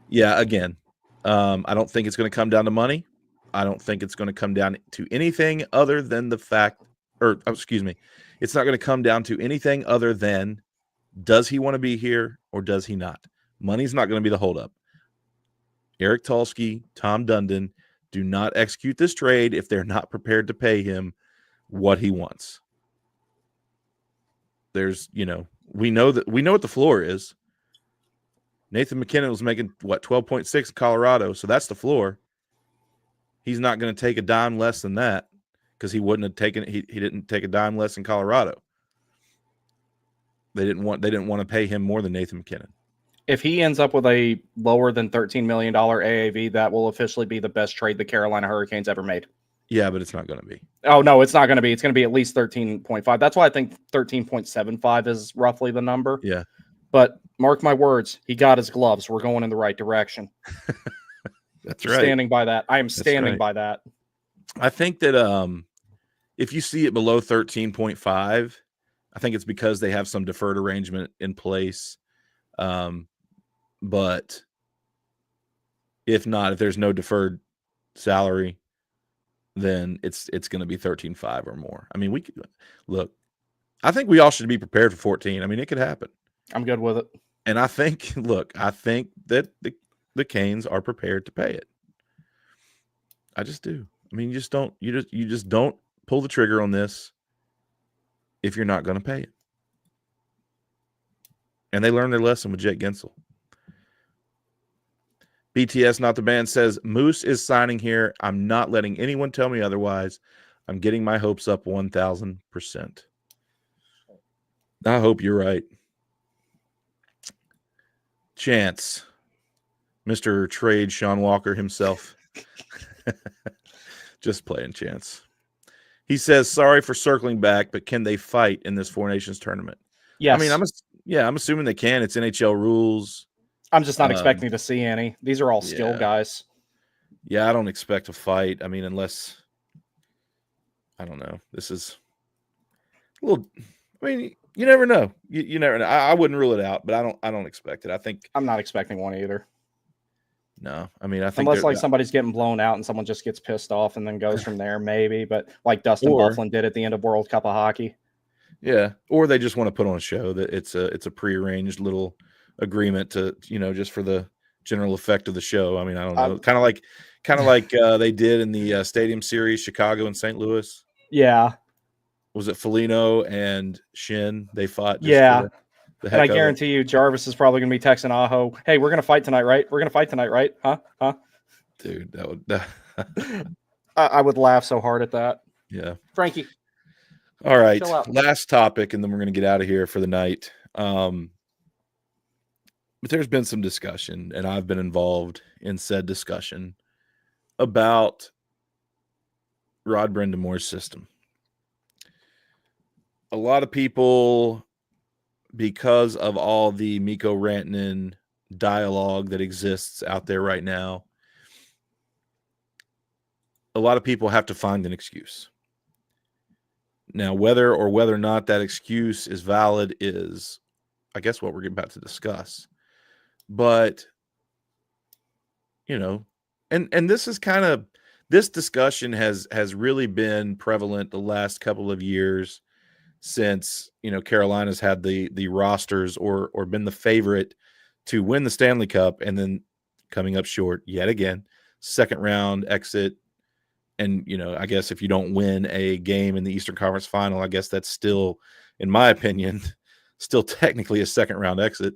Yeah, again, I don't think it's going to come down to money. I don't think it's going to come down to anything other than the fact, it's not going to come down to anything other than, does he want to be here or does he not? Money's not going to be the holdup. Eric Tulsky, Tom Dundon do not execute this trade if they're not prepared to pay him what he wants. There's, we know what the floor is. Nathan MacKinnon was making 12.6 in Colorado, so that's the floor. He's not going to take a dime less than that because he wouldn't have taken he didn't take a dime less in Colorado. They didn't want to pay him more than Nathan McKinnon. If he ends up with a lower than $13 million AAV, that will officially be the best trade the Carolina Hurricanes ever made. Yeah, but it's not going to be. Oh, no, it's not going to be. It's going to be at least 13.5. That's why I think 13.75 is roughly the number. Yeah. But mark my words, he got his gloves. We're going in the right direction. That's right. Standing by that. I am standing by that. I think that if you see it below 13.5, I think it's because they have some deferred arrangement in place. But if not, if there's no deferred salary, then it's going to be 13.5 or more. I mean, we could look. I think we all should be prepared for 14. I mean, it could happen. I'm good with it. And I think that the Canes are prepared to pay it. I just do. I mean, you just don't pull the trigger on this if you're not going to pay it. And they learned their lesson with Jake Gensel. BTS Not the Band says, Moose is signing here. I'm not letting anyone tell me otherwise. I'm getting my hopes up 1,000%. I hope you're right. Chance, Mr. Trade Sean Walker himself. Just playing Chance. He says, sorry for circling back, but can they fight in this Four Nations tournament? Yes. I mean, I'm assuming they can. It's NHL rules. I'm just not expecting to see any. These are all skill guys. Yeah, I don't expect a fight. I mean, unless, I don't know. This is a little, I mean, you never know. You never know. I wouldn't rule it out, but I don't expect it. I think I'm not expecting one either. No, I mean, I think unless like somebody's getting blown out and someone just gets pissed off and then goes from there, maybe. But like Dustin Byfuglien did at the end of World Cup of Hockey. Yeah, or they just want to put on a show that it's a prearranged little agreement to, just for the general effect of the show. I mean, I don't know, kind of like they did in the Stadium Series, Chicago and St. Louis. Yeah. Was it Foligno and Shin? They fought. Yeah. And I guarantee you, Jarvis is probably going to be texting Aho, hey, we're going to fight tonight, right? We're going to fight tonight, right? Huh? Dude, that would... I would laugh so hard at that. Yeah. Frankie. All right. Last topic, and then we're going to get out of here for the night. But there's been some discussion, and I've been involved in said discussion about Rod Brendamore's system. A lot of people, because of all the Mikko Rantanen dialogue that exists out there right now, a lot of people have to find an excuse. Now, whether or not that excuse is valid is, I guess, what we're about to discuss. But, and this is kind of, this discussion has really been prevalent the last couple of years since, Carolina's had the rosters or been the favorite to win the Stanley Cup and then coming up short yet again, second round exit. And, I guess if you don't win a game in the Eastern Conference Final, I guess that's still, in my opinion, still technically a second round exit.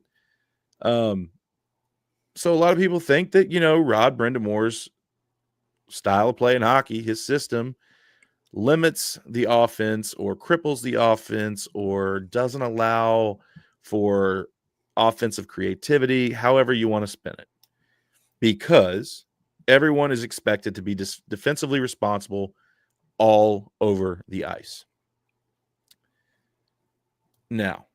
So a lot of people think that, Rod Brendamore's style of play in hockey, his system, limits the offense or cripples the offense or doesn't allow for offensive creativity, however you want to spin it, because everyone is expected to be defensively responsible all over the ice. Now,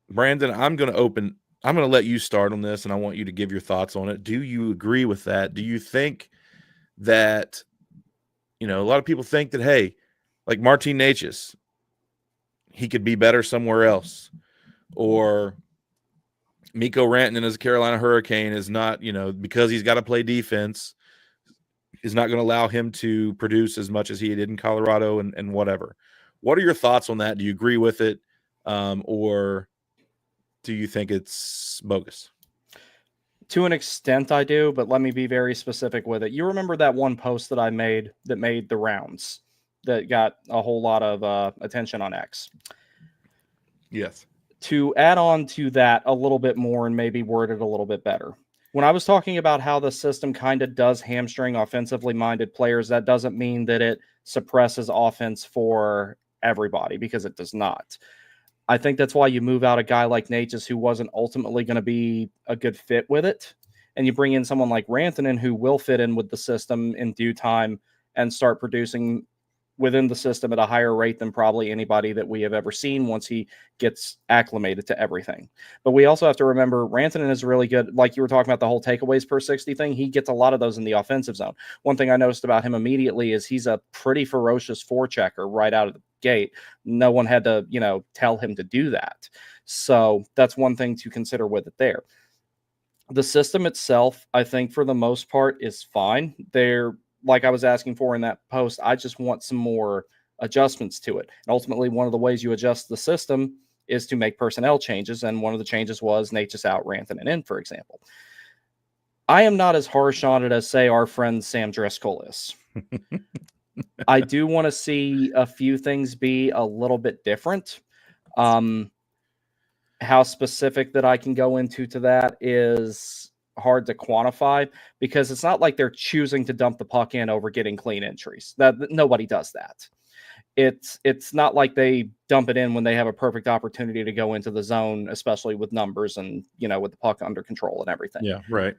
Brandon, I'm going to let you start on this, and I want you to give your thoughts on it. Do you agree with that? Do you think that, a lot of people think that, hey, like Martin Necas, he could be better somewhere else, or Mikko Rantanen as a Carolina Hurricane is not, because he's got to play defense, is not going to allow him to produce as much as he did in Colorado and whatever. What are your thoughts on that? Do you agree with it? Or do you think it's bogus? To an extent, I do, but let me be very specific with it. You remember that one post that I made that made the rounds that got a whole lot of attention on X? Yes. To add on to that a little bit more and maybe word it a little bit better. when I was talking about how the system kind of does hamstring offensively minded players, that doesn't mean that it suppresses offense for everybody, because it does not. I think that's why you move out a guy like Natchez, who wasn't ultimately going to be a good fit with it, and you bring in someone like Rantanen, who will fit in with the system in due time and start producing within the system at a higher rate than probably anybody that we have ever seen once he gets acclimated to everything. But we also have to remember Rantanen is really good. Like you were talking about the whole takeaways per 60 thing, he gets a lot of those in the offensive zone. One thing I noticed about him immediately is he's a pretty ferocious forechecker right out of the gate. No one had to, tell him to do that. So that's one thing to consider with it there. The system itself, I think for the most part, is fine. Like I was asking for in that post, I just want some more adjustments to it. And ultimately, one of the ways you adjust the system is to make personnel changes. And one of the changes was Natchez out, Rantanen in, for example. I am not as harsh on it as, say, our friend Sam Driscoll is. I do want to see a few things be a little bit different. How specific that I can go into to that is hard to quantify, because it's not like they're choosing to dump the puck in over getting clean entries. That nobody does that. It's not like they dump it in when they have a perfect opportunity to go into the zone, especially with numbers and with the puck under control and everything. Yeah, right.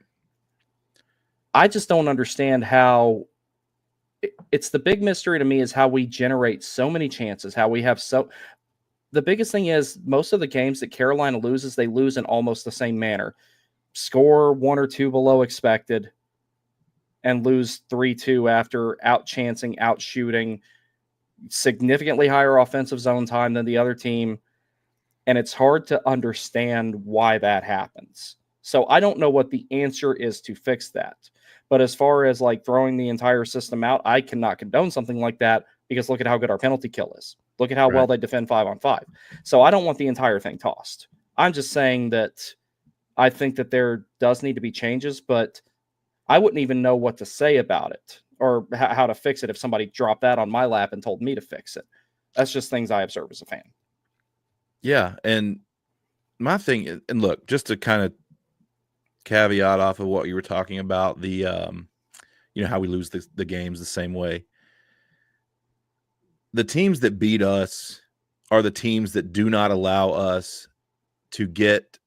I just don't understand how. It's the big mystery to me is how we generate so many chances, how we have the biggest thing is most of the games that Carolina loses, they lose in almost the same manner. Score 1 or 2 below expected and lose 3-2 after out-chancing, out-shooting, significantly higher offensive zone time than the other team. And it's hard to understand why that happens. So I don't know what the answer is to fix that. But as far as like throwing the entire system out, I cannot condone something like that, because look at how good our penalty kill is. Look at how well they defend 5-on-5. So I don't want the entire thing tossed. I'm just saying that I think that there does need to be changes, but I wouldn't even know what to say about it or how to fix it if somebody dropped that on my lap and told me to fix it. That's just things I observe as a fan. Yeah, and my thing is, and look, just to kind of caveat off of what you were talking about, the how we lose the games the same way. The teams that beat us are the teams that do not allow us to get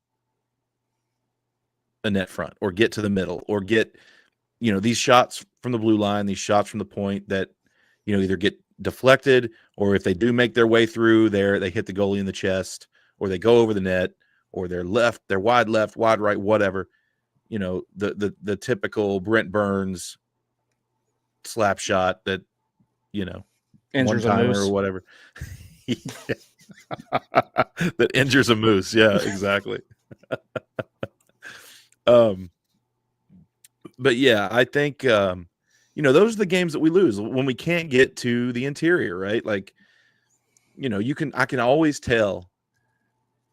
a net front or get to the middle or get, these shots from the blue line, these shots from the point that, either get deflected, or if they do make their way through there, they hit the goalie in the chest, or they go over the net, or they're wide left, wide right, whatever. The typical Brent Burns slap shot that, Injures one a timer moose or whatever. That injures a moose. Yeah, exactly. But yeah, I think those are the games that we lose when we can't get to the interior, right? Like, I can always tell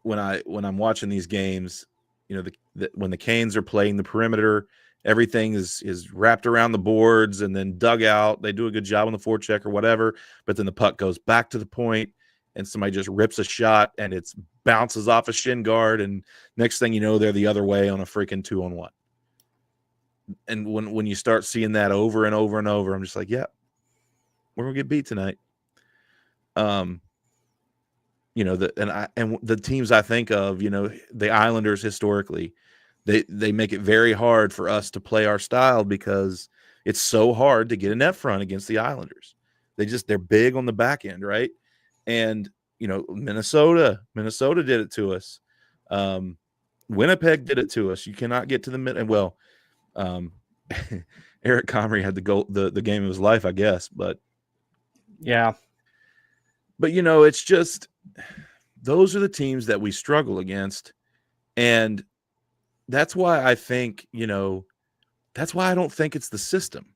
when I'm watching these games, when the Canes are playing the perimeter, everything is wrapped around the boards and then dug out. They do a good job on the forecheck or whatever, but then the puck goes back to the point and somebody just rips a shot and it bounces off a shin guard, and next thing you know, they're the other way on a freaking 2-on-1. And when you start seeing that over and over and over, I'm just like, yeah, we're gonna get beat tonight. And the teams I think of, the Islanders historically, they make it very hard for us to play our style because it's so hard to get a net front against the Islanders. They're big on the back end, right? And Minnesota did it to us. Winnipeg did it to us. You cannot get to the mid. And well, Eric Comrie had the game of his life, I guess. But yeah, but it's just those are the teams that we struggle against, and that's why I think that's why I don't think it's the system.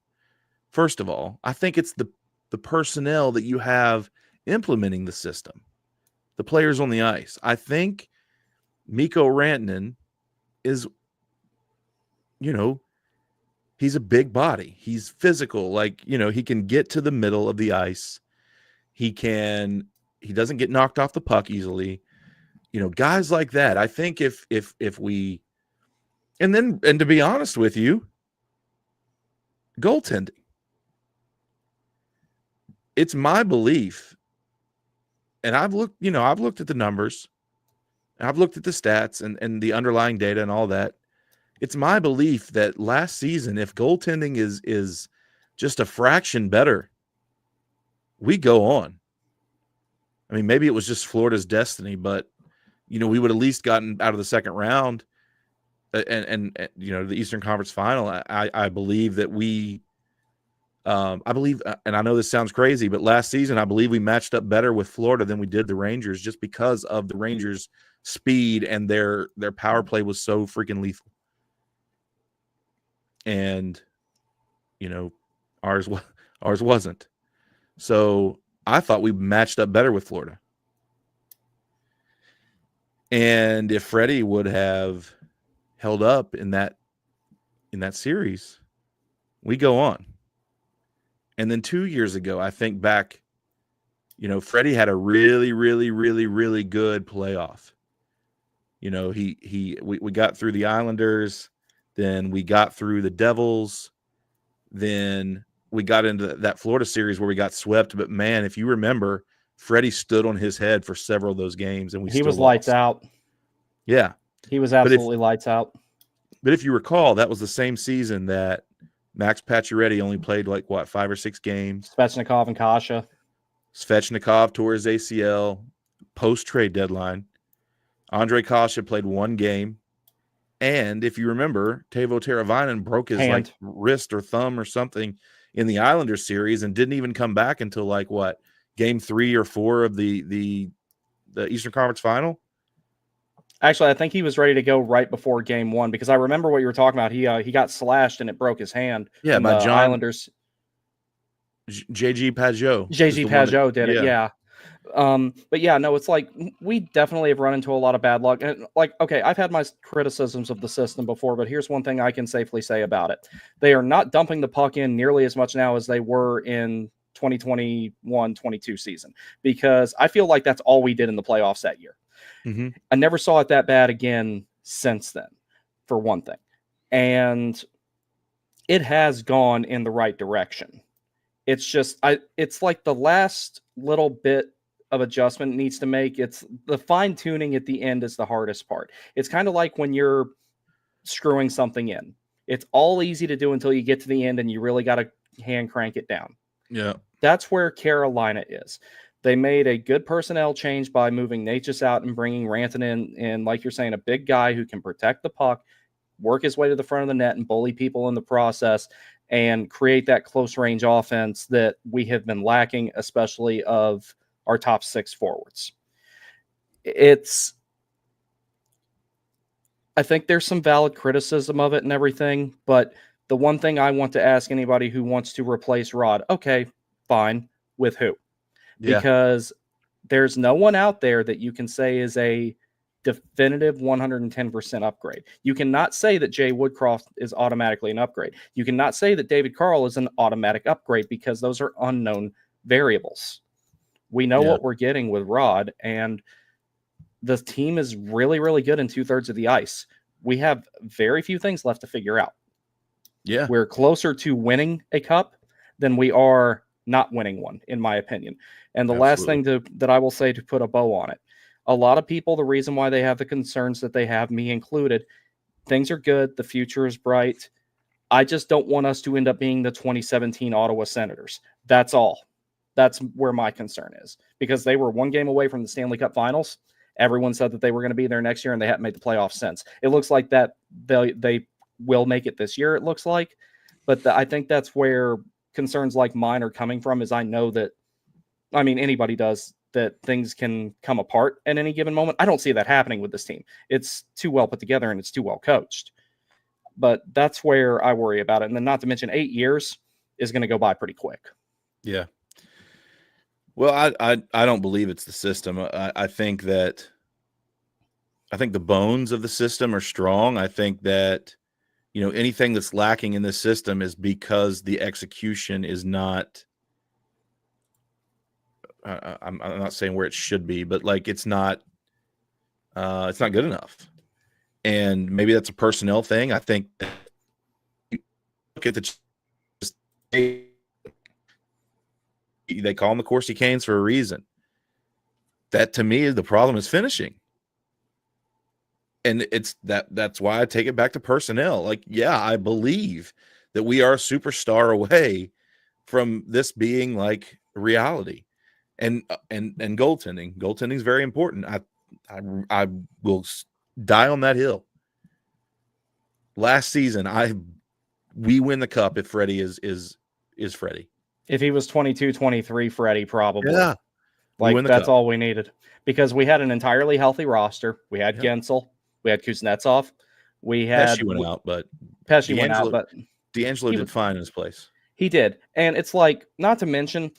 First of all, I think it's the personnel that you have implementing the system, the players on the ice. I think Mikko Rantanen is, he's a big body. He's physical. Like, he can get to the middle of the ice. He doesn't get knocked off the puck easily. Guys like that. I think if we And to be honest with you, goaltending. It's my belief, and I've looked at the numbers, and I've looked at the stats and the underlying data and all that. It's my belief that last season, if goaltending is just a fraction better, we go on. I mean, maybe it was just Florida's destiny, but we would at least gotten out of the second round, and the Eastern Conference Final. I believe that I believe, and I know this sounds crazy, but last season I believe we matched up better with Florida than we did the Rangers, just because of the Rangers' speed and their power play was so freaking lethal. And ours wasn't. So I thought we matched up better with Florida. And if Freddie would have held up in that series, we go on. And then 2 years ago, I think back, Freddie had a really, really, really, really good playoff. We got through the Islanders, then we got through the Devils, then we got into that Florida series where we got swept. But man, if you remember, Freddie stood on his head for several of those games, and he was still lights lost. out. Yeah, he was absolutely lights out. But if you recall, that was the same season that Max Pacioretty only played 5 or 6 games. Svechnikov and Kasha. Svechnikov tore his ACL post-trade deadline. Andre Kasha played 1 game. And if you remember, Teuvo Teravainen broke his wrist or thumb or something in the Islanders series and didn't even come back until game 3 or 4 of the Eastern Conference Final. Actually, I think he was ready to go right before game 1, because I remember what you were talking about. He got slashed and it broke his hand. Yeah, by the John Islanders. JG Pajot. JG Pajot did it, yeah. But yeah, no, it's we definitely have run into a lot of bad luck. And okay, I've had my criticisms of the system before, but here's one thing I can safely say about it. They are not dumping the puck in nearly as much now as they were in 2021-22 season, because I feel like that's all we did in the playoffs that year. Mm-hmm. I never saw it that bad again since then, for one thing. And it has gone in the right direction. It's just, it's like the last little bit of adjustment needs to make. It's the fine tuning at the end is the hardest part. It's kind of like when you're screwing something in. It's all easy to do until you get to the end and you really got to hand crank it down. Yeah. That's where Carolina is. They made a good personnel change by moving Nations out and bringing Rantanen in, like you're saying, a big guy who can protect the puck, work his way to the front of the net and bully people in the process, and create that close range offense that we have been lacking, especially of our top 6 forwards. I think there's some valid criticism of it and everything, but the one thing I want to ask anybody who wants to replace Rod, okay, fine, with who? Yeah. Because there's no one out there that you can say is a definitive 110% upgrade. You cannot say that Jay Woodcroft is automatically an upgrade. You cannot say that David Carl is an automatic upgrade, because those are unknown variables. We know what we're getting with Rod, and the team is really, really good in 2/3 of the ice. We have very few things left to figure out. Yeah. We're closer to winning a cup than we are not winning one, in my opinion. And the last thing that I will say to put a bow on it, a lot of people, the reason why they have the concerns that they have, me included, things are good. The future is bright. I just don't want us to end up being the 2017 Ottawa Senators. That's all. That's where my concern is, because they were 1 game away from the Stanley Cup Finals. Everyone said that they were going to be there next year, and they haven't made the playoffs since. It looks like that they will make it this year, it looks like. But I think that's where concerns like mine are coming from, is I know that, I mean, anybody does, that things can come apart at any given moment. I don't see that happening with this team. It's too well put together and it's too well coached. But that's where I worry about it. And then not to mention 8 years is going to go by pretty quick. Yeah. Well, I don't believe it's the system. I think the bones of the system are strong. I think that, anything that's lacking in this system is because the execution is not, I'm not saying where it should be, but it's not good enough. and maybe that's a personnel thing. I think that you look at they call them the Corsi Canes for a reason. That to me is the problem is finishing. And it's that's why I take it back to personnel. Like, yeah, I believe that we are a superstar away from this being like reality. And goaltending. Goaltending is very important. I will die on that hill. Last season, we win the cup if Freddie is Freddie. If he was 22-23, Freddie probably. Yeah. Like, that's all we needed. Because we had an entirely healthy roster. We had Gensel. We had Kuznetsov. We had Pesci went out, but D'Angelo did fine in his place. He did. And it's like, not to mention,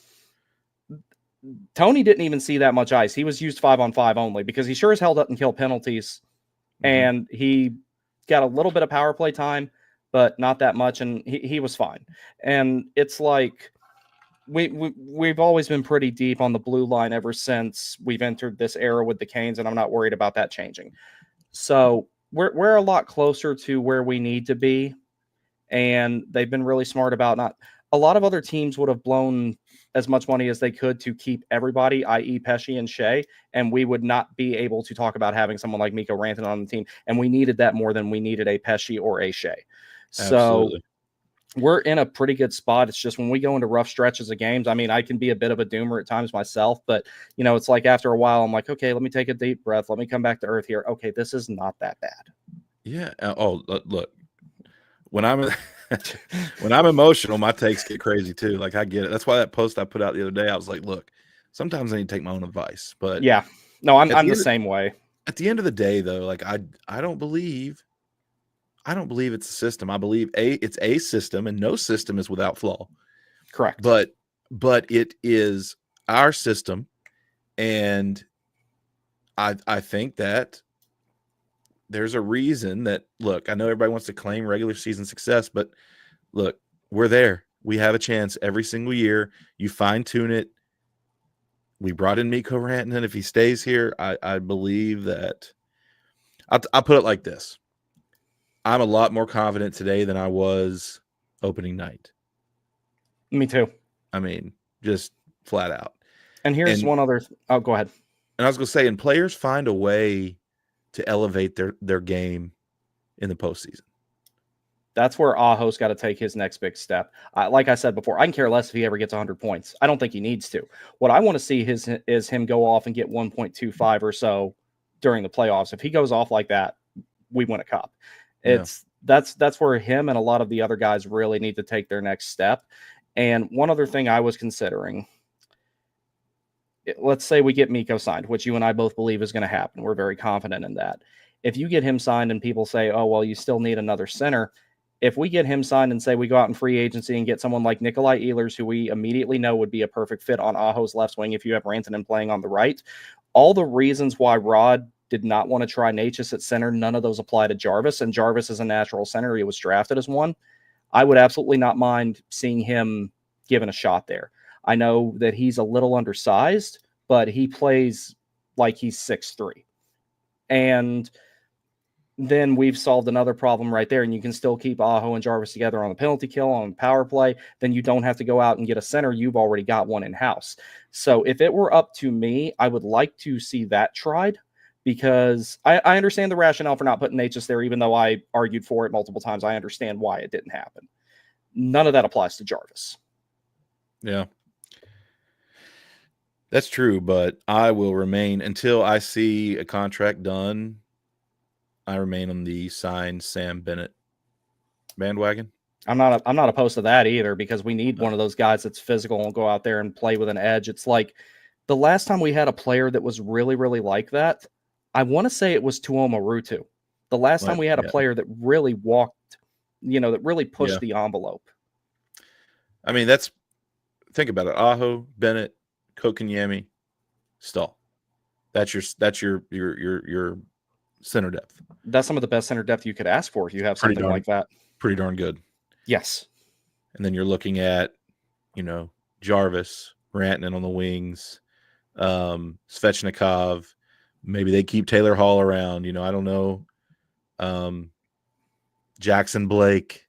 Tony didn't even see that much ice. He was used 5-on-5 only because he sure as hell doesn't kill penalties. Mm-hmm. And he got a little bit of power play time, but not that much. And he was fine. And it's like, we've always been pretty deep on the blue line ever since we've entered this era with the Canes, and I'm not worried about that changing. So we're a lot closer to where we need to be, and they've been really smart about not. A lot of other teams would have blown as much money as they could to keep everybody, i.e. Pesci and Shea, and we would not be able to talk about having someone like Mikko Rantanen on the team, and we needed that more than we needed a Pesci or a Shea. Absolutely. So we're in a pretty good spot. It's just when we go into rough stretches of games, I mean, I can be a bit of a doomer at times myself, but, you know, it's like after a while, I'm like, okay, let me take a deep breath. Let me come back to earth here. Okay, this is not that bad. Yeah. Oh, look, when I'm emotional, my takes get crazy too. Like, I get it. That's why that post I put out the other day, I was like, look, sometimes I need to take my own advice. But yeah, no, I'm the same way. At the end of the day, though, like I don't believe it's a system. I believe it's a system, and no system is without flaw. Correct. But it is our system, and I think that there's a reason that, look, I know everybody wants to claim regular season success, but look, we're there. We have a chance every single year. You fine tune it. We brought in Mikko Rantanen. If he stays here, I believe that I'll put it like this. I'm a lot more confident today than I was opening night. Me too. I mean, just flat out. And here's one other. Oh, go ahead. And I was going to say, and players find a way to elevate their game in the postseason. That's where Aho's got to take his next big step. Like I said before, I can care less if he ever gets 100 points. I don't think he needs to. What I want to see is him go off and get 1.25 or so during the playoffs. If he goes off like that, we win a cup. That's where him and a lot of the other guys really need to take their next step. And one other thing I was considering, let's say we get Mikko signed, which you and I both believe is going to happen. We're very confident in that. If you get him signed and people say, oh, well, you still need another center. If we get him signed and say we go out in free agency and get someone like Nikolai Ehlers, who we immediately know would be a perfect fit on Aho's left wing if you have Rantanen playing on the right, all the reasons why Rod did not want to try Natchez at center, none of those apply to Jarvis, and Jarvis is a natural center. He was drafted as one. I would absolutely not mind seeing him given a shot there. I know that he's a little undersized, but he plays like he's 6'3". And then we've solved another problem right there, and you can still keep Aho and Jarvis together on the penalty kill, on power play. Then you don't have to go out and get a center. You've already got one in-house. So if it were up to me, I would like to see that tried, because I understand the rationale for not putting Natchez there, even though I argued for it multiple times. I understand why it didn't happen. None of that applies to Jarvis. Yeah. That's true, but I will remain until I see a contract done. I remain on the signed Sam Bennett bandwagon. I'm not opposed to that either, because we need one of those guys that's physical and go out there and play with an edge. It's like the last time we had a player that was really, really like that, I want to say it was Tuomo Ruutu. The last time we had a player that really walked, that really pushed the envelope. I mean, think about it. Aho, Bennett, Kotkaniemi, Stahl. That's your center depth. That's some of the best center depth you could ask for if you have something like that. Pretty darn good. Yes. And then you're looking at, Jarvis, Rantanen on the wings, Svechnikov. Maybe they keep Taylor Hall around. I don't know Jackson Blake,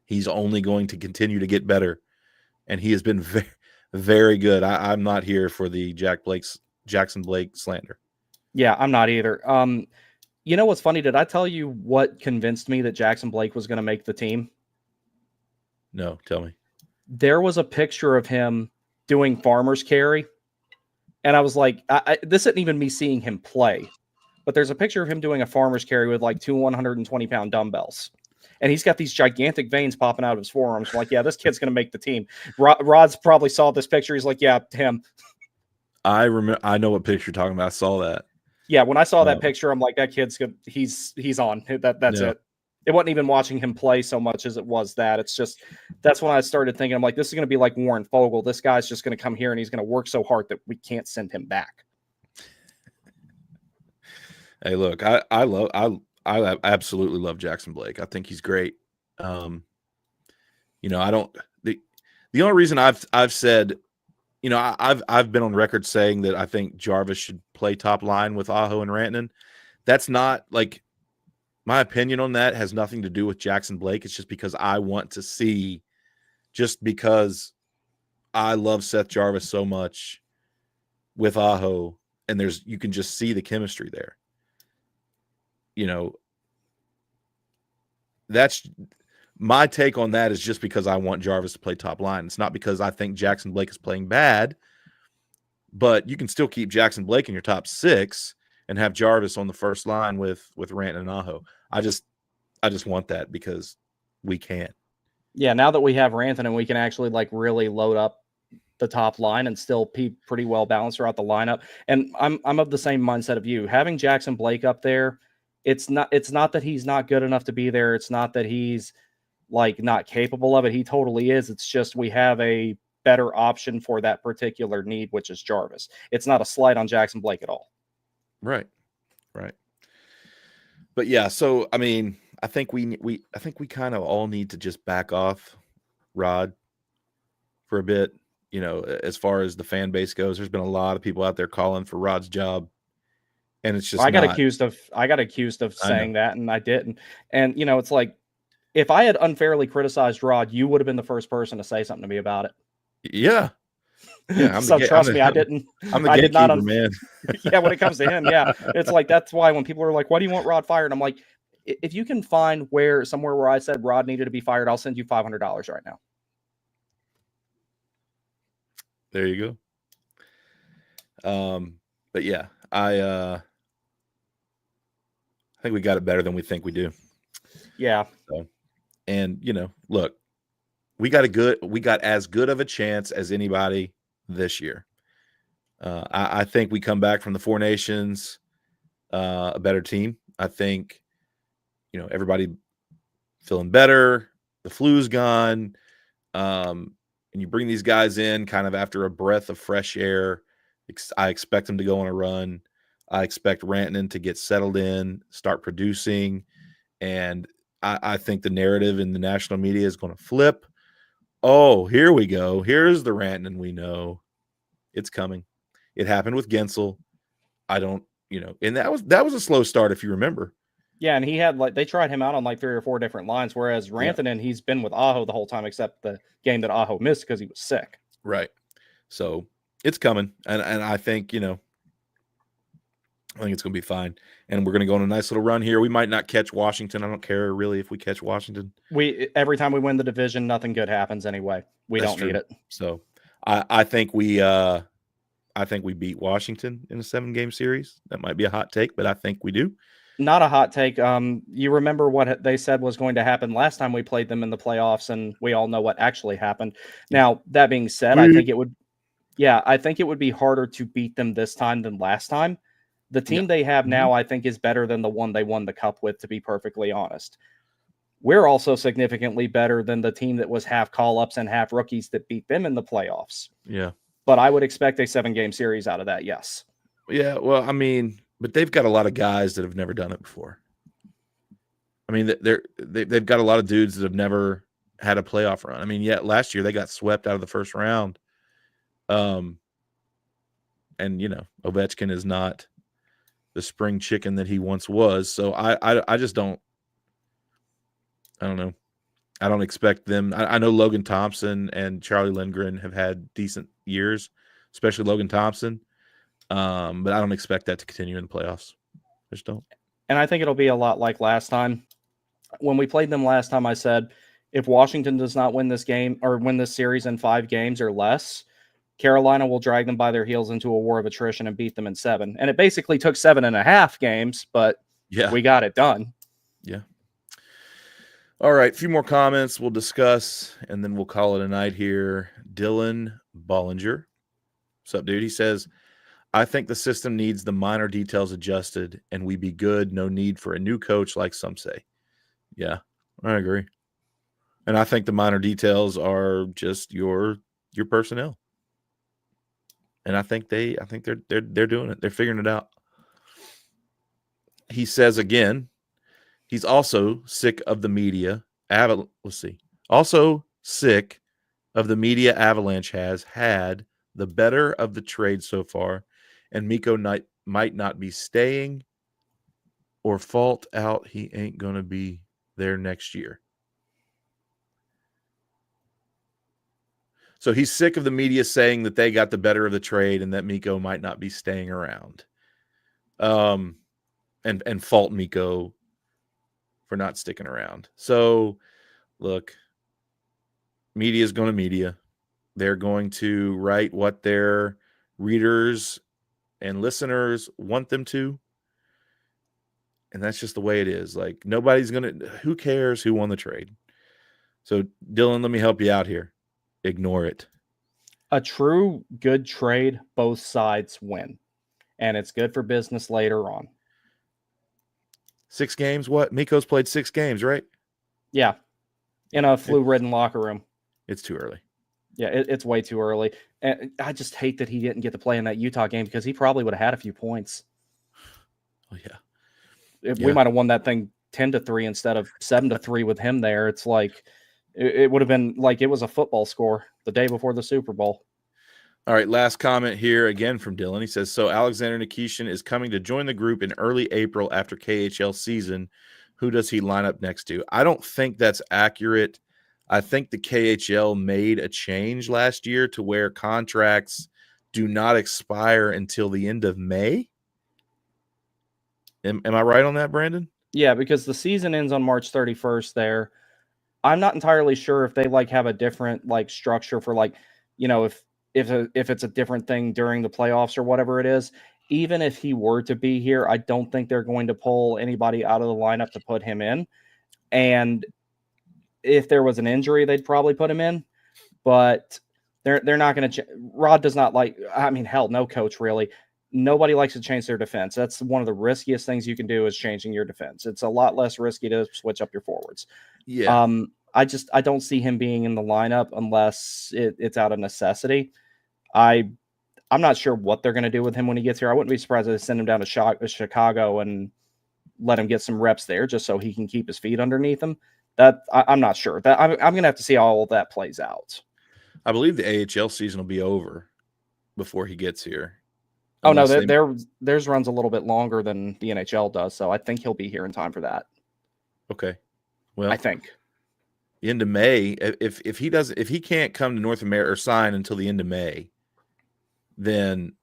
he's only going to continue to get better, and he has been very, very good. I'm not here for the Jackson Blake slander. Yeah, I'm not either. You know what's funny? Did I tell you what convinced me that Jackson Blake was going to make the team? No, tell me. There was a picture of him doing farmer's carry, and I was like, this isn't even me seeing him play, but there's a picture of him doing a farmer's carry with like two 120-pound dumbbells. And he's got these gigantic veins popping out of his forearms. I'm like, yeah, this kid's going to make the team. Rod's probably saw this picture. He's like, yeah, him. I remember. I know what picture you're talking about. I saw that. Yeah, when I saw that picture, I'm like, that kid's good. He's on. That's it. It wasn't even watching him play so much as it was that. It's just, that's when I started thinking, I'm like, this is going to be like Warren Fogle. This guy's just going to come here and he's going to work so hard that we can't send him back. Hey, look, I absolutely love Jackson Blake. I think he's great. You know, I don't, the only reason I've said, you know, I've been on record saying that I think Jarvis should play top line with Aho and Rantanen. That's not like, my opinion on that has nothing to do with Jackson Blake. It's just because I want to see, just because I love Seth Jarvis so much with Aho, and you can just see the chemistry there. You know, that's my take on that, is just because I want Jarvis to play top line. It's not because I think Jackson Blake is playing bad, but you can still keep Jackson Blake in your top six and have Jarvis on the first line with Rantanen and Aho. I just want that because we can. Yeah, now that we have Rantanen, we can actually like really load up the top line and still be pretty well balanced throughout the lineup. And I'm of the same mindset of you. Having Jackson Blake up there, it's not that he's not good enough to be there. It's not that he's like not capable of it. He totally is. It's just we have a better option for that particular need, which is Jarvis. It's not a slight on Jackson Blake at all. Right. But yeah, so I mean, I think we kind of all need to just back off Rod for a bit. You know, as far as the fan base goes, there's been a lot of people out there calling for Rod's job, and it's just I got accused of saying that, and I didn't. And you know, it's like, if I had unfairly criticized Rod, you would have been the first person to say something to me about it. Yeah. So trust me, I didn't. I'm the gatekeeper, man. Yeah, when it comes to him, yeah, it's like, that's why when people are like, "Why do you want Rod fired?" I'm like, if you can find somewhere where I said Rod needed to be fired, I'll send you $500 right now. There you go. But yeah, I think we got it better than we think we do. Yeah. So, and you know, look, we got as good of a chance as anybody this year. I think we come back from the Four Nations a better team. I think, you know, everybody feeling better. The flu's gone. And you bring these guys in kind of after a breath of fresh air. I expect them to go on a run. I expect Rantanen to get settled in, start producing. And I think the narrative in the national media is going to flip. Oh, here we go. Here's the Rantanen we know. It's coming. It happened with Gensel. And that was a slow start, if you remember. Yeah, and he had they tried him out on like 3 or 4 different lines, whereas Rantanen, he's been with Aho the whole time except the game that Aho missed because he was sick. Right. So it's coming, and I think I think it's going to be fine, and we're going to go on a nice little run here. We might not catch Washington. I don't care really if we catch Washington. Every time we win the division, nothing good happens anyway. That's don't true. Need it. So I think we beat Washington in a 7-game series. That might be a hot take, but I think we do. Not a hot take. You remember what they said was going to happen last time we played them in the playoffs, and we all know what actually happened. Now, that being said, I think it would be harder to beat them this time than last time. The team they have now, I think, is better than the one they won the cup with, to be perfectly honest. We're also significantly better than the team that was half call-ups and half rookies that beat them in the playoffs. Yeah. But I would expect a 7-game series out of that, yes. Yeah, well, I mean, but they've got a lot of guys that have never done it before. I mean, they've got a lot of dudes that have never had a playoff run. I mean, last year they got swept out of the first round. And, Ovechkin is not the spring chicken that he once was. So I just don't I don't know. I don't expect them. I know Logan Thompson and Charlie Lindgren have had decent years, especially Logan Thompson. But I don't expect that to continue in the playoffs. I just don't. And I think it'll be a lot like last time. When we played them last time, I said, if Washington does not win this game or win this series in 5 games or less, Carolina will drag them by their heels into a war of attrition and beat them in 7. And it basically took 7.5 games, but we got it done. Yeah. All right. A few more comments we'll discuss, and then we'll call it a night here. Dylan Bollinger. What's up, dude? He says, I think the system needs the minor details adjusted, and we be good. No need for a new coach, like some say. Yeah, I agree. And I think the minor details are just your personnel. And I think they're doing it. They're figuring it out. He says again, he's also sick of the media. Also sick of the media Avalanche has had the better of the trade so far, and Mikko might not be staying or fault out he ain't going to be there next year. So he's sick of the media saying that they got the better of the trade and that Mikko might not be staying around. And fault Mikko for not sticking around. So, look, media is going to media. They're going to write what their readers and listeners want them to. And that's just the way it is. Like, nobody's going to – who cares who won the trade? So, Dylan, let me help you out here. Ignore it. A true good trade, both sides win. And it's good for business later on. 6 games? What? Mikko's played 6 games, right? Yeah. In a flu-ridden locker room. It's too early. Yeah, it's way too early. And I just hate that he didn't get to play in that Utah game because he probably would have had a few points. Oh, yeah. If we might have won that thing 10-3 instead of 7-3 with him there. It's like it would have been like it was a football score the day before the Super Bowl. All right, last comment here again from Dylan. He says, so Alexander Nikishin is coming to join the group in early April after KHL season. Who does he line up next to? I don't think that's accurate. I think the KHL made a change last year to where contracts do not expire until the end of May. Am I right on that, Brandon? Yeah, because the season ends on March 31st there. I'm not entirely sure if they have a different structure for if it's a different thing during the playoffs or whatever it is. Even if he were to be here, I don't think they're going to pull anybody out of the lineup to put him in. And if there was an injury, they'd probably put him in. But they're not going to Rod does not hell, no coach really. Nobody likes to change their defense. That's one of the riskiest things you can do is changing your defense. It's a lot less risky to switch up your forwards. Yeah. I don't see him being in the lineup unless it's out of necessity. I'm not sure what they're going to do with him when he gets here. I wouldn't be surprised if they send him down to Chicago and let him get some reps there just so he can keep his feet underneath him. I'm not sure. That I'm going to have to see how all of that plays out. I believe the AHL season will be over before he gets here. Oh, no, theirs runs a little bit longer than the NHL does, so I think he'll be here in time for that. Okay. Well, I think. End of May, if he can't come to North America or sign until the end of May, then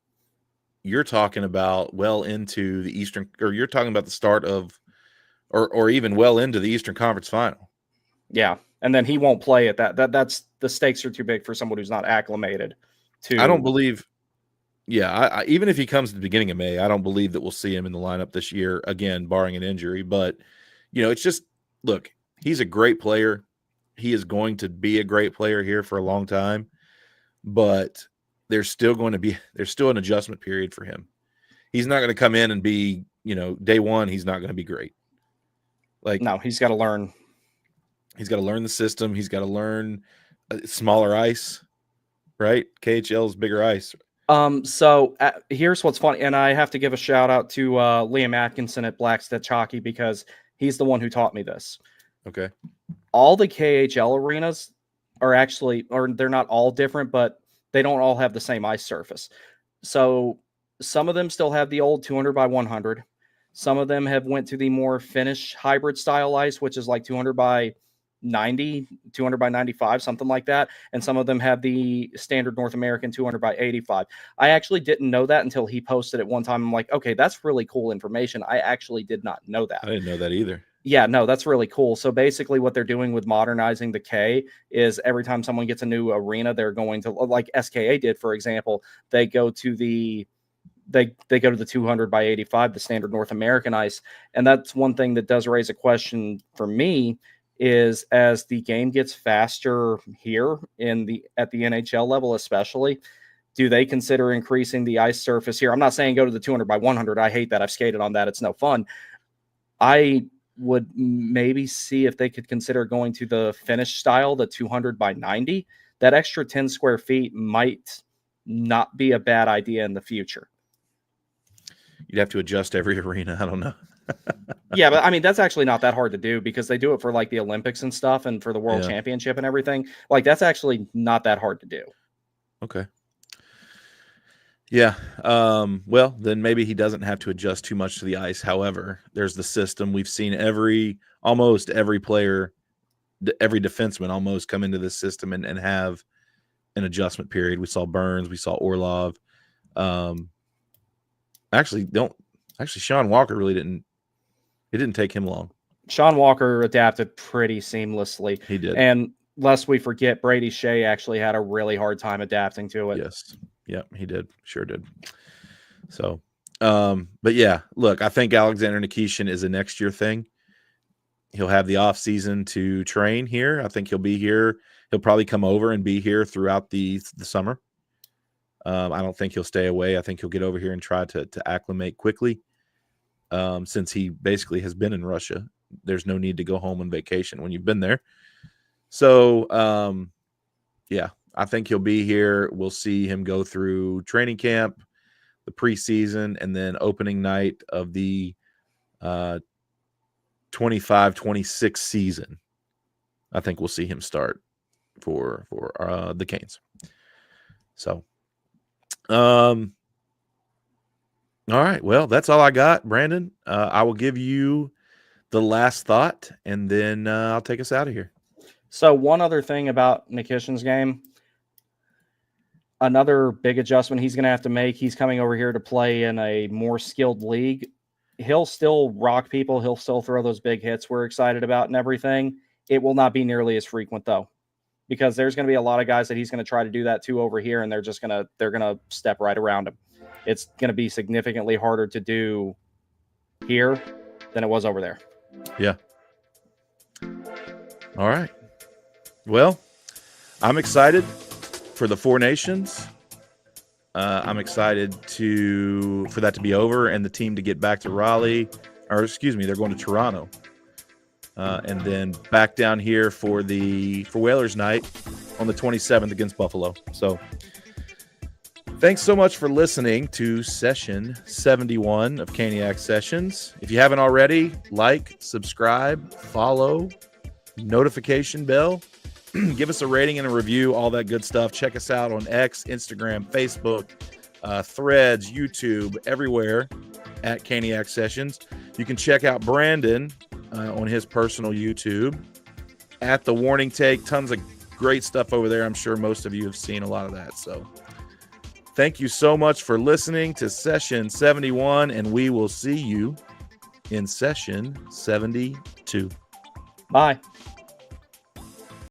you're talking about well into the Eastern, or you're talking about the start of, or even well into the Eastern Conference Final. Yeah, and then he won't play at that's the stakes are too big for someone who's not acclimated to. I don't believe. Yeah, I even if he comes at the beginning of May, I don't believe that we'll see him in the lineup this year again, barring an injury. But it's just look, he's a great player. He is going to be a great player here for a long time, but there's still an adjustment period for him. He's not going to come in and be, day one, he's not going to be great. No, he's got to learn. He's got to learn the system. He's got to learn smaller ice, right? KHL is bigger ice. So here's what's funny, and I have to give a shout out to Liam Atkinson at Black Stitch Hockey because he's the one who taught me this. Okay. All the KHL arenas are they're not all different, but they don't all have the same ice surface. So some of them still have the old 200 by 100. Some of them have went to the more Finnish hybrid style ice, which is like 200 by 90, 200 by 95, something like that. And some of them have the standard North American 200 by 85. I actually didn't know that until he posted it one time. I'm like, okay, that's really cool information. I actually did not know that. I didn't know that either. Yeah, no, that's really cool. So basically what they're doing with modernizing the K is every time someone gets a new arena, they're going to, like SKA did, for example, they go to the 200 by 85, the standard North American ice. And that's one thing that does raise a question for me is as the game gets faster here at the NHL level, especially, do they consider increasing the ice surface here? I'm not saying go to the 200 by 100. I hate that. I've skated on that. It's no fun. I would maybe see if they could consider going to the Finnish style, the 200 by 90. That extra 10 square feet might not be a bad idea in the future. You'd have to adjust every arena. I don't know. Yeah, but I mean, that's actually not that hard to do because they do it for like the Olympics and stuff and for the World Championship and everything. Like, that's actually not that hard to do. Okay. Yeah. Well, then maybe he doesn't have to adjust too much to the ice. However, there's the system. We've seen almost every player, every defenseman almost come into this system and have an adjustment period. We saw Burns. We saw Orlov. Actually, Sean Walker really didn't. It didn't take him long. Sean Walker adapted pretty seamlessly. He did. And lest we forget, Brady Shea actually had a really hard time adapting to it. Yes. Yep, he did. Sure did. So, but yeah, look, I think Alexander Nikishin is a next year thing. He'll have the off season to train here. I think he'll be here. He'll probably come over and be here throughout the summer. I don't think he'll stay away. I think he'll get over here and try to acclimate quickly. Since he basically has been in Russia, there's no need to go home on vacation when you've been there. So, yeah, I think he'll be here. We'll see him go through training camp, the preseason, and then opening night of the 25-26 season. I think we'll see him start for the Canes. So, all right. Well, that's all I got, Brandon. I will give you the last thought, and then I'll take us out of here. So one other thing about Nikishin's game, another big adjustment he's going to have to make. He's coming over here to play in a more skilled league. He'll still rock people. He'll still throw those big hits we're excited about and everything. It will not be nearly as frequent, though, because there's going to be a lot of guys that he's going to try to do that too over here, and they're going to step right around him. It's going to be significantly harder to do here than it was over there. Yeah. All right. Well, I'm excited for the Four Nations. I'm excited for that to be over and the team to get back to Raleigh, or excuse me, they're going to Toronto. And then back down here for Whalers night on the 27th against Buffalo. So thanks so much for listening to session 71 of Caniac Sessions. If you haven't already, like, subscribe, follow, notification bell, give us a rating and a review, all that good stuff. Check us out on X, Instagram, Facebook, Threads, YouTube, everywhere at Caniac Sessions. You can check out Brandon on his personal YouTube at The Warning Take. Tons of great stuff over there. I'm sure most of you have seen a lot of that. So thank you so much for listening to session 71, and we will see you in session 72. Bye.